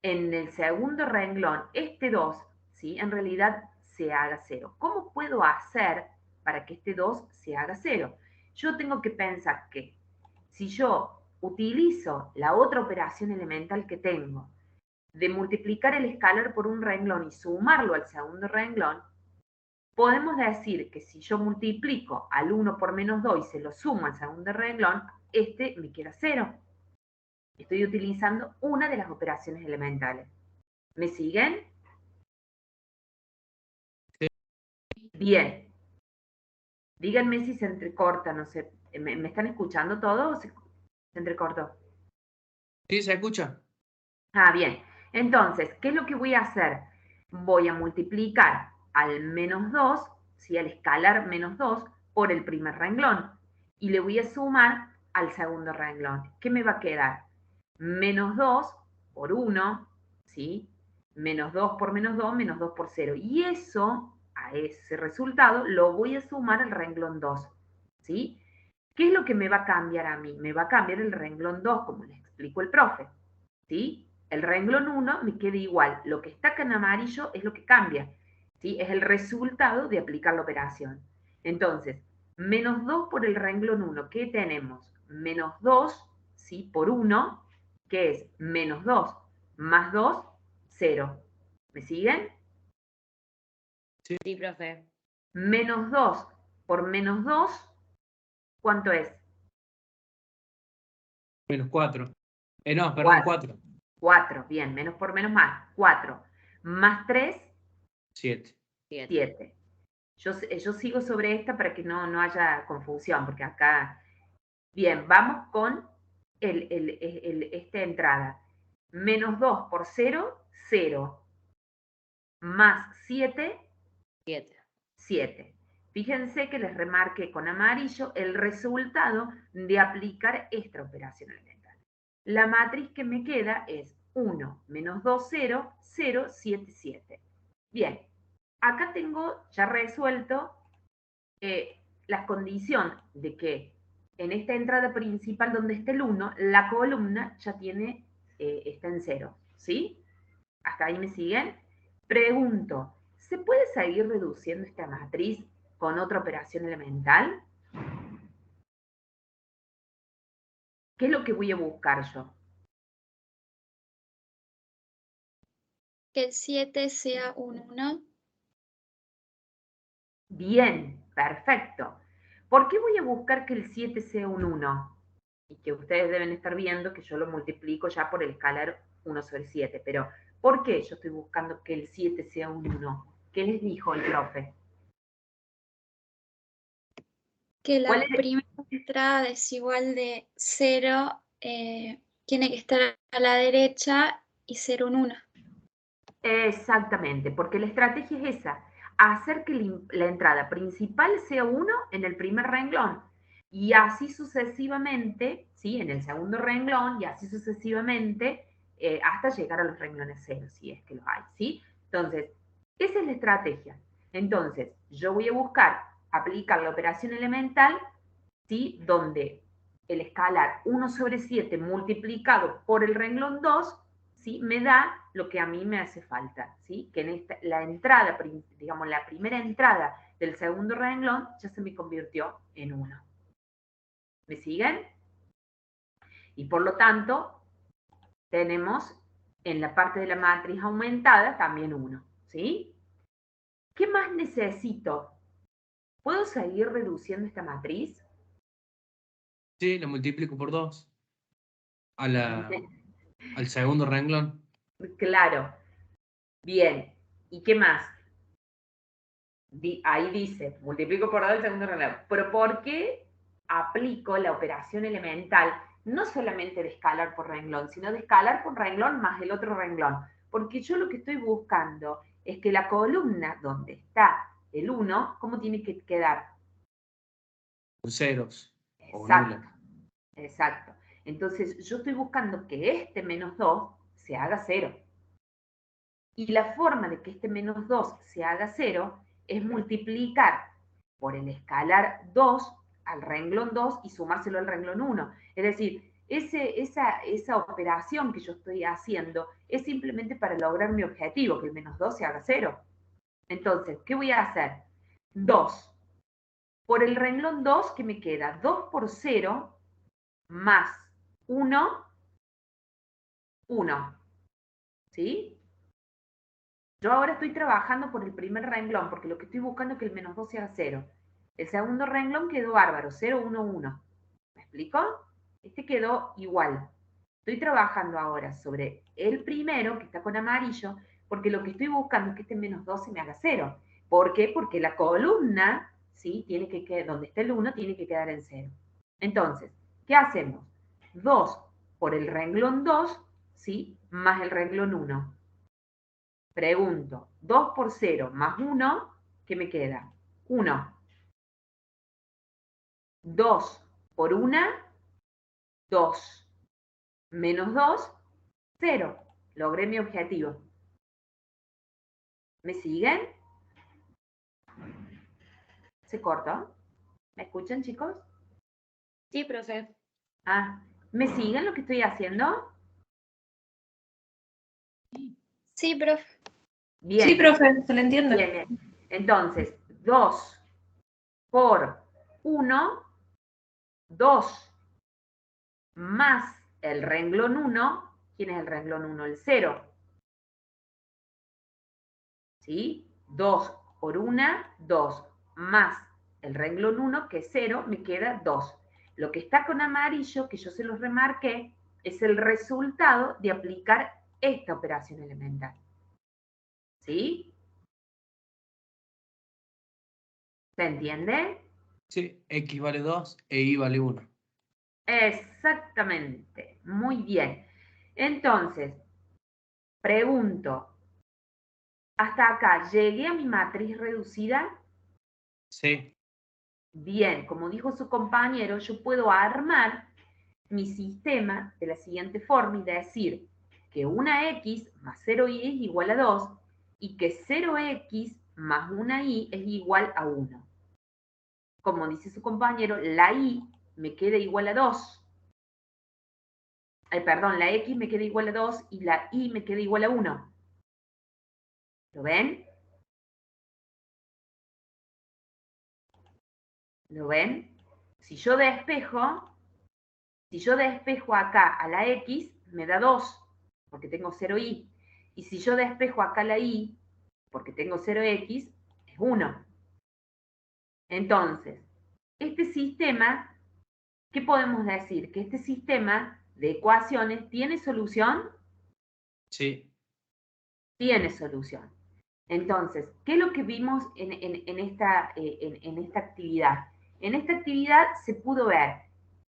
en el segundo renglón este 2, ¿sí? En realidad se haga 0. ¿Cómo puedo hacer para que este 2 se haga 0? Yo tengo que pensar que si yo utilizo la otra operación elemental que tengo, de multiplicar el escalar por un renglón y sumarlo al segundo renglón, podemos decir que si yo multiplico al 1 por menos 2 y se lo sumo al segundo renglón, este me queda 0. Estoy utilizando una de las operaciones elementales. ¿Me siguen? Sí. Bien. Díganme si se entrecorta, no sé. ¿Me están escuchando todo o se entrecortó? ¿Sí se escucha? Ah, bien. Entonces, ¿qué es lo que voy a hacer? Voy a multiplicar al menos 2, ¿sí? Al escalar menos 2, por el primer renglón. Y le voy a sumar al segundo renglón. ¿Qué me va a quedar? Menos 2 por 1, ¿sí? Menos 2 por menos 2, menos 2 por 0. Y eso, a ese resultado, lo voy a sumar al renglón 2, ¿sí? ¿Qué es lo que me va a cambiar a mí? Me va a cambiar el renglón 2, como les explicó el profe, ¿sí? el renglón 1 me queda igual. Lo que está acá en amarillo es lo que cambia, ¿sí? Es el resultado de aplicar la operación. Entonces, menos 2 por el renglón 1, ¿qué tenemos? Menos 2, ¿sí? Por 1, que es menos 2, más 2, 0. ¿Me siguen? Sí, profe. Menos 2 por menos 2, ¿cuánto es? Menos 4. No, perdón, 4. 4, bien, menos por menos más, 4. Más 3, 7. 7. Yo sigo sobre esta para que no haya confusión, porque acá... Bien, vamos con esta entrada. Menos 2 por 0, 0. Más 7, 7. 7. Fíjense que les remarqué con amarillo el resultado de aplicar esta operación elemental. La matriz que me queda es 1 menos 2, 0, 0, 7, 7. Bien, acá tengo ya resuelto la condición de que en esta entrada principal donde está el 1, la columna ya tiene, está en 0, ¿sí? ¿Hasta ahí me siguen? Pregunto, ¿se puede seguir reduciendo esta matriz con otra operación elemental? ¿Qué es lo que voy a buscar yo? Que el 7 sea un 1. Bien, perfecto. ¿Por qué voy a buscar que el 7 sea un 1? Y que ustedes deben estar viendo que yo lo multiplico ya por el escalar 1 sobre 7. Pero, ¿por qué yo estoy buscando que el 7 sea un 1? ¿Qué les dijo el profe? Que ¿Cuál la es? primera entrada desigual de 0 tiene que estar a la derecha y ser un 1. Exactamente, porque la estrategia es esa, hacer que la entrada principal sea 1 en el primer renglón y así sucesivamente, ¿sí? En el segundo renglón y así sucesivamente hasta llegar a los renglones 0, si es que los hay, ¿sí? Entonces, esa es la estrategia. Entonces, yo voy a buscar aplicar la operación elemental, ¿sí? Donde el escalar 1 sobre 7 multiplicado por el renglón 2, ¿sí? Me da lo que a mí me hace falta, ¿sí? Que en la entrada, digamos, la primera entrada del segundo renglón ya se me convirtió en 1. ¿Me siguen? Y por lo tanto, tenemos en la parte de la matriz aumentada también 1, ¿sí? ¿Qué más necesito? ¿Puedo seguir reduciendo esta matriz? Sí, lo multiplico por 2. Al segundo renglón. Claro. Bien. ¿Y qué más? Ahí dice, multiplico por 2 el segundo renglón. Pero ¿por qué aplico la operación elemental no solamente de escalar por renglón, sino de escalar por renglón más el otro renglón? Porque yo lo que estoy buscando es que la columna donde está el 1, ¿cómo tiene que quedar? Con ceros. O Exacto, nula. exacto. Entonces yo estoy buscando que este menos 2 se haga 0. Y la forma de que este menos 2 se haga 0 es multiplicar por el escalar 2 al renglón 2 y sumárselo al renglón 1. Es decir, esa operación que yo estoy haciendo es simplemente para lograr mi objetivo, que el menos 2 se haga 0. Entonces, ¿qué voy a hacer? 2. Por el renglón 2, ¿qué me queda? 2 por 0 más 1, 1. ¿Sí? Yo ahora estoy trabajando por el primer renglón, porque lo que estoy buscando es que el menos 2 sea 0. El segundo renglón quedó bárbaro, 0, 1, 1. ¿Me explico? Este quedó igual. Estoy trabajando ahora sobre el primero, que está con amarillo, porque lo que estoy buscando es que este menos 2 se me haga 0. ¿Por qué? Porque la columna, ¿sí? Tiene que quedar, donde está el 1, tiene que quedar en 0. Entonces, ¿qué hacemos? 2 por el renglón 2, ¿sí? Más el renglón 1. Pregunto, 2 por 0 más 1, ¿qué me queda? 1. 2 por 1, 2. Menos 2, 0. Logré mi objetivo. ¿Me siguen? ¿Se cortó? ¿Me escuchan, chicos? Sí, profe. Ah, ¿me siguen lo que estoy haciendo? Sí, profe. Bien. Sí, profe, se le entiende. Bien, bien. Entonces, 2 por 1, 2 más el renglón 1. ¿Quién es el renglón 1? El 0. ¿Sí? 2 por 1, 2 más el renglón 1, que es 0, me queda 2. Lo que está con amarillo, que yo se los remarqué, es el resultado de aplicar esta operación elemental. ¿Sí? ¿Se entiende? Sí, X vale 2 e Y vale 1. Exactamente. Muy bien. Entonces, pregunto, ¿hasta acá llegué a mi matriz reducida? Sí. Bien, como dijo su compañero, yo puedo armar mi sistema de la siguiente forma y decir que una X más 0Y es igual a 2 y que 0X más una Y es igual a 1. Como dice su compañero, la Y me queda igual a 2. Perdón, la X me queda igual a 2 y la Y me queda igual a 1. ¿Lo ven? ¿Lo ven? Si yo despejo acá a la X, me da 2, porque tengo 0Y. Y si yo despejo acá la Y, porque tengo 0X, es 1. Entonces, este sistema, ¿qué podemos decir? Que este sistema de ecuaciones tiene solución. Sí. Tiene solución. Entonces, ¿qué es lo que vimos en esta actividad? En esta actividad se pudo ver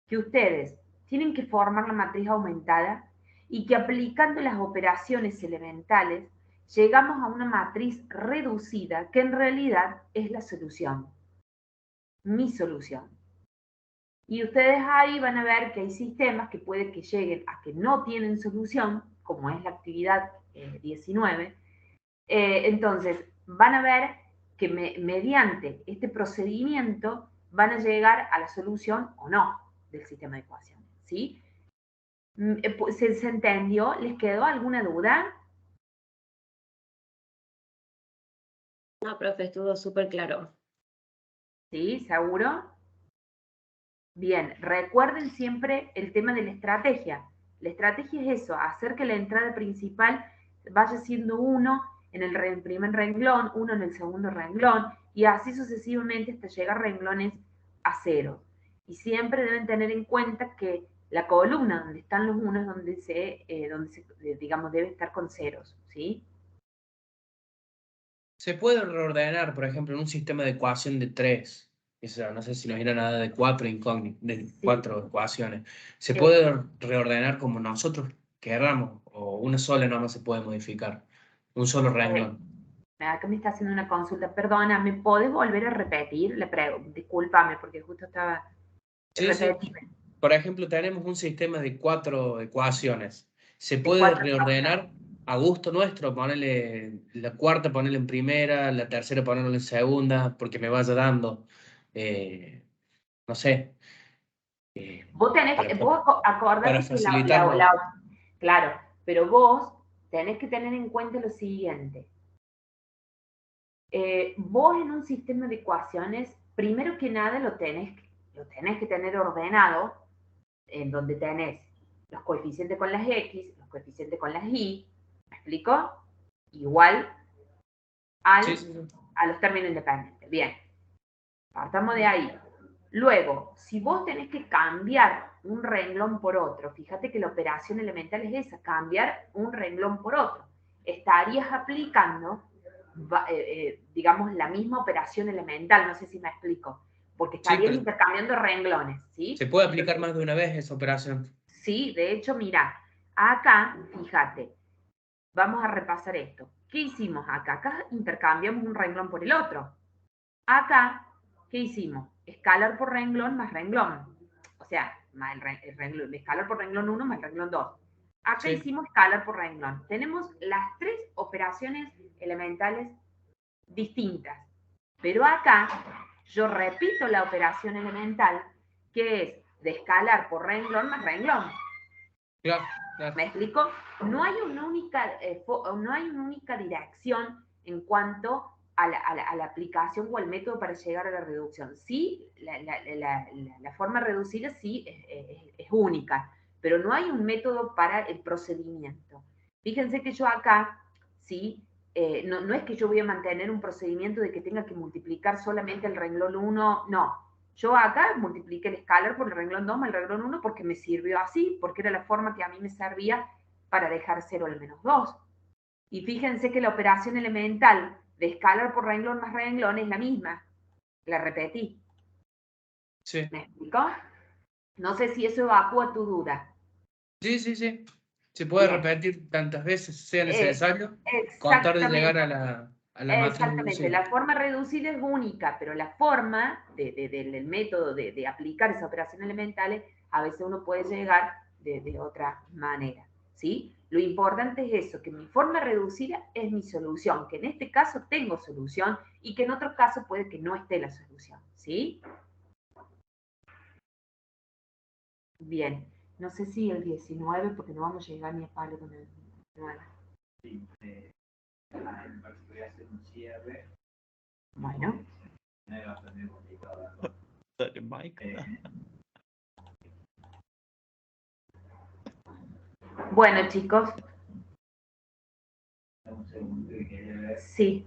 que ustedes tienen que formar la matriz aumentada y que aplicando las operaciones elementales llegamos a una matriz reducida que en realidad es la solución, mi solución. Y ustedes ahí van a ver que hay sistemas que puede que lleguen a que no tienen solución, como es la actividad 19. Entonces, van a ver que mediante este procedimiento van a llegar a la solución o no del sistema de ecuaciones, ¿sí? ¿Se entendió? ¿Les quedó alguna duda? No, profe, estuvo súper claro. ¿Sí? ¿Seguro? Bien, recuerden siempre el tema de la estrategia. La estrategia es eso, hacer que la entrada principal vaya siendo 1 en el primer renglón, 1 en el segundo renglón, y así sucesivamente hasta llegar a renglones a 0. Y siempre deben tener en cuenta que la columna donde están los 1 es donde digamos, debe estar con ceros, ¿sí? Se puede reordenar, por ejemplo, en un sistema de ecuación de 3. No sé si nos viene nada de 4 incógnitas, de 4 ecuaciones. ¿Se puede reordenar como nosotros queramos? ¿O una sola nomás se puede modificar? Un solo renglón. Acá me está haciendo una consulta. Perdona, ¿me podés volver a repetir? Discúlpame, porque justo estaba... Sí, sí. Por ejemplo, tenemos un sistema de 4 ecuaciones. ¿Se puede reordenar a gusto nuestro? Ponerle la cuarta, ponerle en primera, la tercera, ponerle en segunda, porque me vaya dando, no sé. Vos acordate que facilitarnos. claro, pero vos tenés que tener en cuenta lo siguiente. Vos en un sistema de ecuaciones, primero que nada lo tenés que tener ordenado, en donde tenés los coeficientes con las X, los coeficientes con las Y, ¿me explico? Igual a los términos independientes. Bien, partamos de ahí. Luego, si vos tenés que cambiar un renglón por otro, fíjate que la operación elemental es esa, cambiar un renglón por otro. Estarías aplicando, digamos, la misma operación elemental, no sé si me explico, porque estarías intercambiando renglones, ¿sí? ¿Se puede aplicar más de una vez esa operación? Sí, de hecho, mira, acá, fíjate, vamos a repasar esto. ¿Qué hicimos acá? Acá intercambiamos un renglón por el otro. Acá, ¿qué hicimos? Escalar por renglón más renglón. O sea, más el renglón, escalar por renglón 1 más renglón 2. Acá hicimos escalar por renglón. Tenemos las 3 operaciones elementales distintas. Pero acá yo repito la operación elemental, que es de escalar por renglón más renglón. Claro, claro. ¿Me explico? No hay una única dirección en cuanto a la aplicación o al método para llegar a la reducción. Sí, la forma reducida sí es única, pero no hay un método para el procedimiento. Fíjense que yo acá, sí, no es que yo voy a mantener un procedimiento de que tenga que multiplicar solamente el renglón 1, no. Yo acá multipliqué el escalar por el renglón 2 más el renglón 1 porque me sirvió así, porque era la forma que a mí me servía para dejar 0 al menos 2. Y fíjense que la operación elemental de escalar por renglón más renglón es la misma. La repetí. Sí. ¿Me explico? No sé si eso evacúa tu duda. Sí, sí, sí. Se puede Bien. repetir tantas veces sea necesario con tal de llegar a la matriz Exactamente, reducida. la forma reducida es única, pero la forma del método de aplicar esas operaciones elementales, a veces uno puede llegar de otra manera, ¿sí? Lo importante es eso, que mi forma reducida es mi solución, que en este caso tengo solución y que en otro caso puede que no esté la solución, ¿sí? Bien, no sé si el 19, porque no vamos a llegar ni a palo con el 9. Bueno. Bueno, chicos. Sí.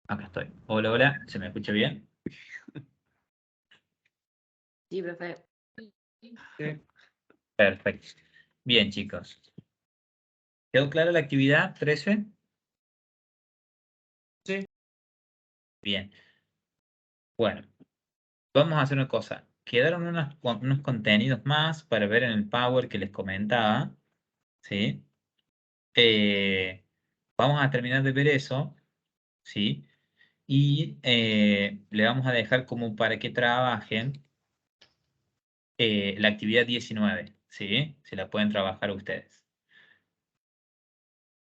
Acá estoy. Hola, hola. ¿Se me escucha bien? Sí, profe. Sí. Perfecto. Bien, chicos. ¿Quedó clara la actividad 13? Sí. Bien. Bueno, vamos a hacer una cosa. Quedaron unos contenidos más para ver en el Power que les comentaba. ¿Sí? Vamos a terminar de ver eso. ¿Sí? Y le vamos a dejar como para que trabajen la actividad 19. ¿Sí? Se la pueden trabajar ustedes.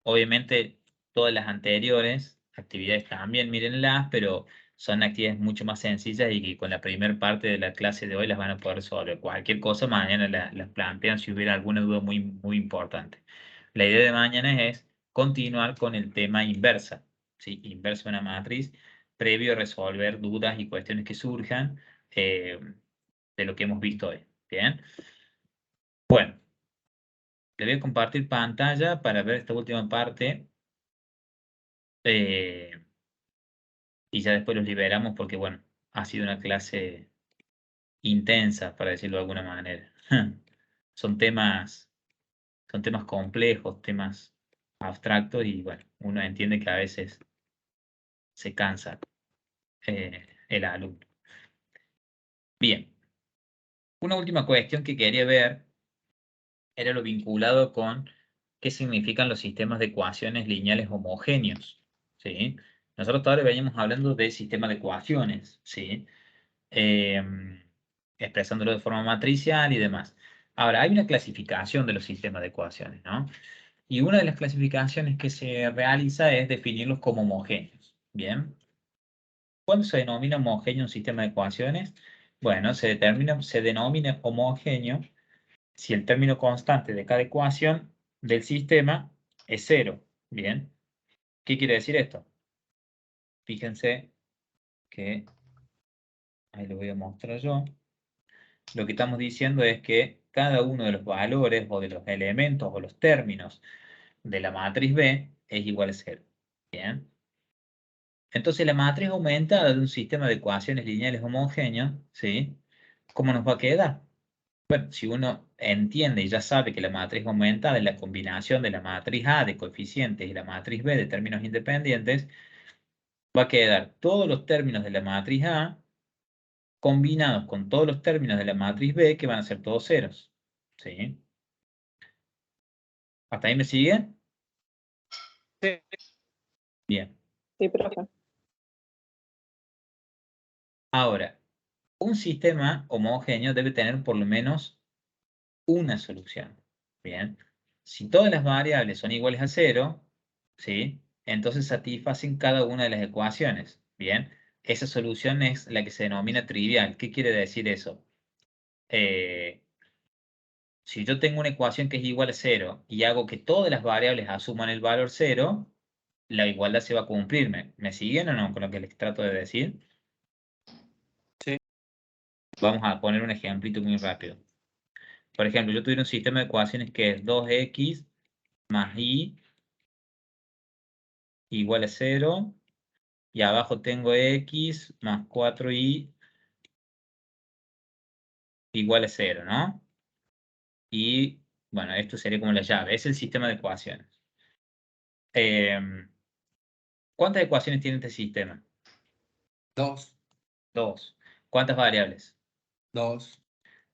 Obviamente, todas las anteriores actividades también mírenlas, pero son actividades mucho más sencillas y que con la primera parte de la clase de hoy las van a poder resolver. Cualquier cosa mañana las plantean si hubiera alguna duda muy, muy importante. La idea de mañana es continuar con el tema inversa, ¿sí? Inversa de una matriz, previo a resolver dudas y cuestiones que surjan de lo que hemos visto hoy. ¿Bien? Bueno, le voy a compartir pantalla para ver esta última parte. Y ya después los liberamos porque, bueno, ha sido una clase intensa, para decirlo de alguna manera. Son temas complejos, temas abstractos y, bueno, uno entiende que a veces se cansa el alumno. Bien. Una última cuestión que quería ver era lo vinculado con qué significan los sistemas de ecuaciones lineales homogéneos. ¿Sí? Nosotros todavía veníamos hablando de sistemas de ecuaciones, ¿sí? Expresándolo de forma matricial y demás. Ahora, hay una clasificación de los sistemas de ecuaciones, ¿no? Y una de las clasificaciones que se realiza es definirlos como homogéneos. ¿Bien? ¿Cuándo se denomina homogéneo un sistema de ecuaciones? Bueno, se denomina homogéneo si el término constante de cada ecuación del sistema es 0. ¿Bien? ¿Qué quiere decir esto? Fíjense que, ahí lo voy a mostrar yo. Lo que estamos diciendo es que cada uno de los valores o de los elementos o los términos de la matriz B es igual a 0. ¿Bien? Entonces la matriz aumentada de un sistema de ecuaciones lineales homogéneos, ¿sí? ¿Cómo nos va a quedar? Bueno, si uno entiende y ya sabe que la matriz aumentada es la combinación de la matriz A de coeficientes y la matriz B de términos independientes, va a quedar todos los términos de la matriz A combinados con todos los términos de la matriz B que van a ser todos ceros. ¿Sí? ¿Hasta ahí me siguen? Sí. Bien. Sí, profe. Ahora, un sistema homogéneo debe tener por lo menos una solución. Bien. Si todas las variables son iguales a 0, ¿sí? Entonces satisfacen cada una de las ecuaciones. Bien, esa solución es la que se denomina trivial. ¿Qué quiere decir eso? Si yo tengo una ecuación que es igual a 0 y hago que todas las variables asuman el valor 0, la igualdad se va a cumplir. ¿Me siguen o no con lo que les trato de decir? Sí. Vamos a poner un ejemplito muy rápido. Por ejemplo, yo tuviera un sistema de ecuaciones que es 2x más y igual a 0. Y abajo tengo x más 4y igual a 0, ¿no? Y, bueno, esto sería como la llave. Es el sistema de ecuaciones. ¿Cuántas ecuaciones tiene este sistema? 2. 2. ¿Cuántas variables? 2.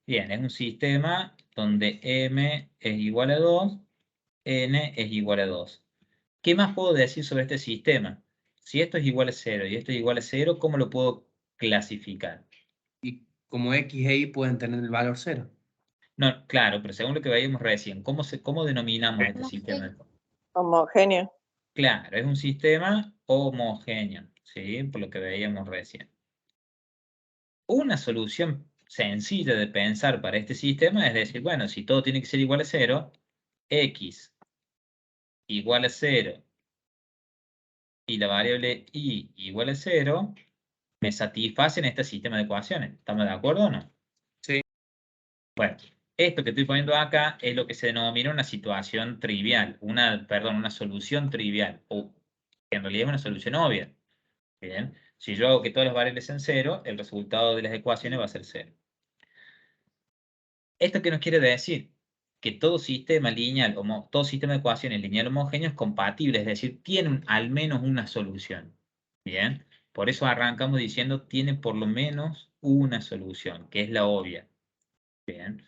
Bien, es un sistema donde m es igual a 2, n es igual a 2. ¿Qué más puedo decir sobre este sistema? Si esto es igual a 0 y esto es igual a 0, ¿cómo lo puedo clasificar? Y como x e y pueden tener el valor 0. No, claro, pero según lo que veíamos recién, ¿cómo denominamos este sistema? Homogéneo. Claro, es un sistema homogéneo, ¿sí? Por lo que veíamos recién. Una solución sencilla de pensar para este sistema es decir, bueno, si todo tiene que ser igual a 0, x igual a 0 y la variable y igual a 0, me satisfacen este sistema de ecuaciones. ¿Estamos de acuerdo o no? Sí. Bueno, esto que estoy poniendo acá es lo que se denomina una situación trivial, una solución trivial, o en realidad es una solución obvia. Bien, si yo hago que todas las variables sean 0, el resultado de las ecuaciones va a ser 0. ¿Esto qué nos quiere decir? Que todo sistema lineal, todo sistema de ecuaciones lineal homogéneo es compatible, es decir, tiene al menos una solución. Bien, por eso arrancamos diciendo tiene por lo menos una solución, que es la obvia. Bien,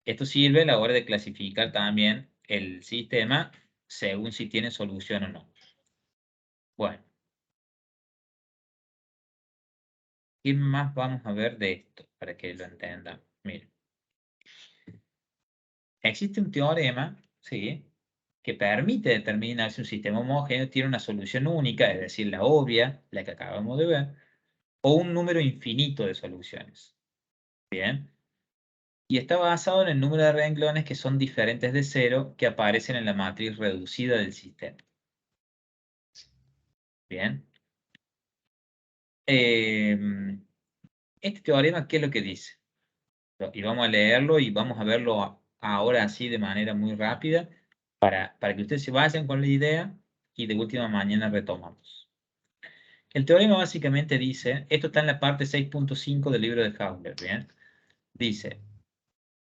esto sirve a la hora de clasificar también el sistema según si tiene solución o no. Bueno, ¿qué más vamos a ver de esto para que lo entendan? Miren. Existe un teorema, ¿sí?, que permite determinar si un sistema homogéneo tiene una solución única, es decir, la obvia, la que acabamos de ver, o un número infinito de soluciones. Bien. Y está basado en el número de renglones que son diferentes de 0 que aparecen en la matriz reducida del sistema. Bien. Este teorema, ¿qué es lo que dice? Y vamos a leerlo y vamos a verlo ahora así de manera muy rápida para que ustedes se vayan con la idea y de última mañana retomamos. El teorema básicamente dice, esto está en la parte 6.5 del libro de Hausler, ¿bien? Dice,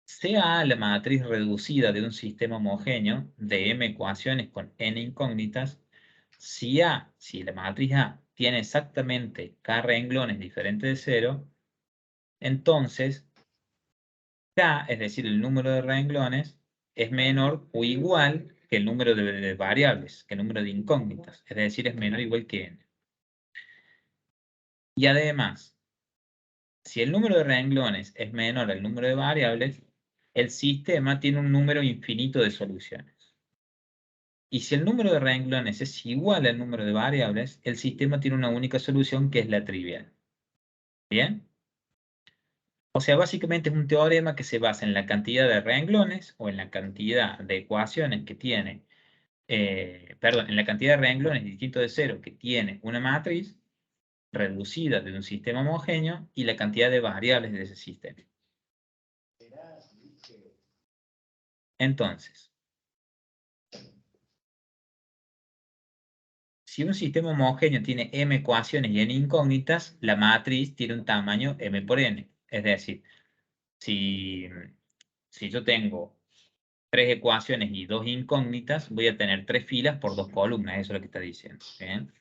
sea A la matriz reducida de un sistema homogéneo de m ecuaciones con n incógnitas, si la matriz A tiene exactamente k renglones diferentes de 0, entonces K, es decir, el número de renglones, es menor o igual que el número de variables, que el número de incógnitas, es decir, es menor o igual que n. Y además, si el número de renglones es menor al número de variables, el sistema tiene un número infinito de soluciones. Y si el número de renglones es igual al número de variables, el sistema tiene una única solución que es la trivial. ¿Bien? O sea, básicamente es un teorema que se basa en la cantidad de renglones o en la cantidad de ecuaciones que tiene, en la cantidad de renglones distintos de 0 que tiene una matriz reducida de un sistema homogéneo y la cantidad de variables de ese sistema. Entonces, si un sistema homogéneo tiene m ecuaciones y n incógnitas, la matriz tiene un tamaño m por n. Es decir, si yo tengo 3 ecuaciones y 2 incógnitas, voy a tener 3 filas por 2 columnas. Eso es lo que está diciendo. ¿Bien?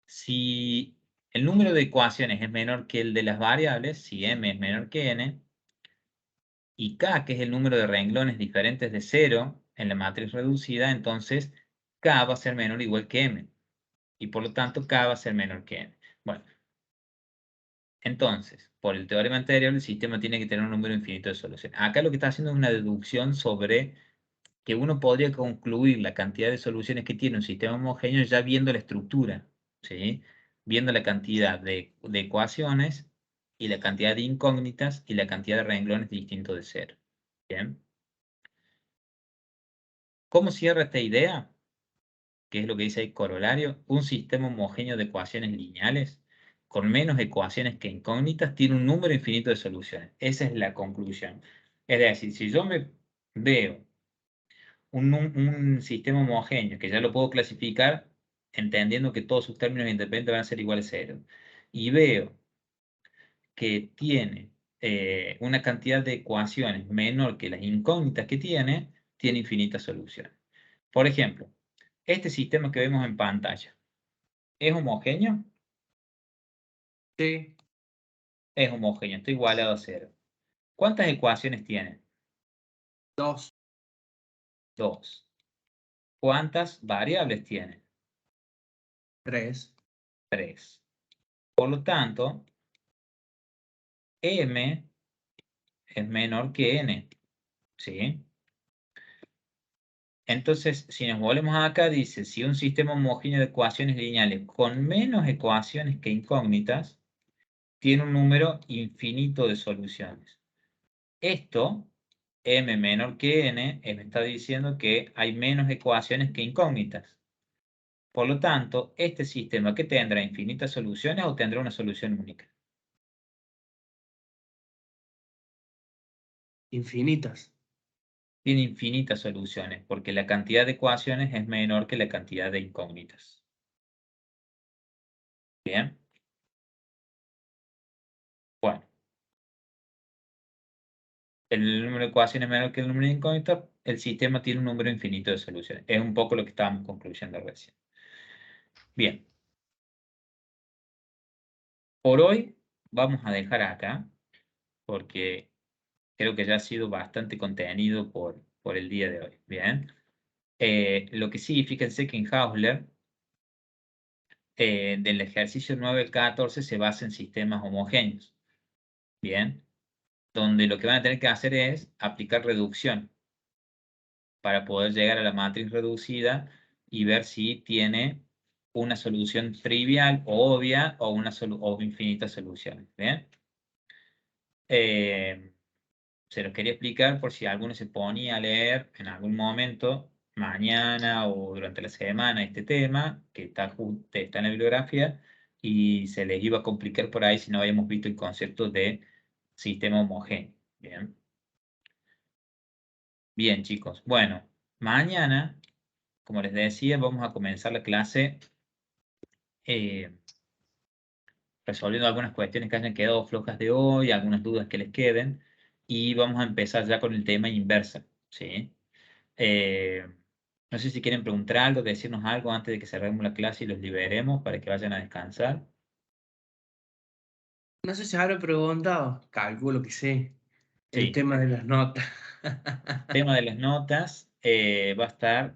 Si el número de ecuaciones es menor que el de las variables, si m es menor que n, y k, que es el número de renglones diferentes de 0 en la matriz reducida, entonces k va a ser menor o igual que m. Y por lo tanto k va a ser menor que n. Bueno, entonces, por el teorema anterior, el sistema tiene que tener un número infinito de soluciones. Acá lo que está haciendo es una deducción sobre que uno podría concluir la cantidad de soluciones que tiene un sistema homogéneo ya viendo la estructura, ¿sí? Viendo la cantidad de ecuaciones y la cantidad de incógnitas y la cantidad de renglones distintos de cero. ¿Bien? ¿Cómo cierra esta idea? ¿Qué es lo que dice ahí corolario? Un sistema homogéneo de ecuaciones lineales con menos ecuaciones que incógnitas tiene un número infinito de soluciones. Esa es la conclusión. Es decir, si yo me veo un sistema homogéneo, que ya lo puedo clasificar entendiendo que todos sus términos independientes van a ser iguales a cero, y veo que tiene una cantidad de ecuaciones menor que las incógnitas que tiene infinitas soluciones. Por ejemplo, este sistema que vemos en pantalla, ¿es homogéneo? Sí. Es homogéneo, está igualado a cero. ¿Cuántas ecuaciones tiene? 2. 2. ¿Cuántas variables tiene? 3. 3. Por lo tanto, m es menor que n, ¿sí? Entonces, si nos volvemos acá, dice, si un sistema homogéneo de ecuaciones lineales con menos ecuaciones que incógnitas, tiene un número infinito de soluciones. Esto, m menor que n, me está diciendo que hay menos ecuaciones que incógnitas. Por lo tanto, este sistema, ¿qué tendrá? ¿Infinitas soluciones o tendrá una solución única? Infinitas. Tiene infinitas soluciones, porque la cantidad de ecuaciones es menor que la cantidad de incógnitas. ¿Bien? Bueno. El número de ecuaciones es menor que el número de incógnitas, el sistema tiene un número infinito de soluciones. Es un poco lo que estábamos concluyendo recién. Bien. Por hoy vamos a dejar acá, porque creo que ya ha sido bastante contenido por el día de hoy. Bien. Lo que sí, fíjense que en Hausler, del ejercicio 9 al 14 se basa en sistemas homogéneos. Bien. Donde lo que van a tener que hacer es aplicar reducción para poder llegar a la matriz reducida y ver si tiene una solución trivial o obvia o infinitas soluciones. ¿Bien? Se los quería explicar por si alguno se ponía a leer en algún momento, mañana o durante la semana, este tema, que está en la bibliografía, y se les iba a complicar por ahí si no habíamos visto el concepto de sistema homogéneo. Bien. Bien, chicos. Bueno, mañana, como les decía, vamos a comenzar la clase resolviendo algunas cuestiones que hayan quedado flojas de hoy, algunas dudas que les queden, y vamos a empezar ya con el tema inversa, ¿sí? No sé si quieren preguntar algo, decirnos algo antes de que cerremos la clase y los liberemos para que vayan a descansar. No sé si habré preguntado, calculo que sí. El Sí. tema de las notas. El tema de las notas va a estar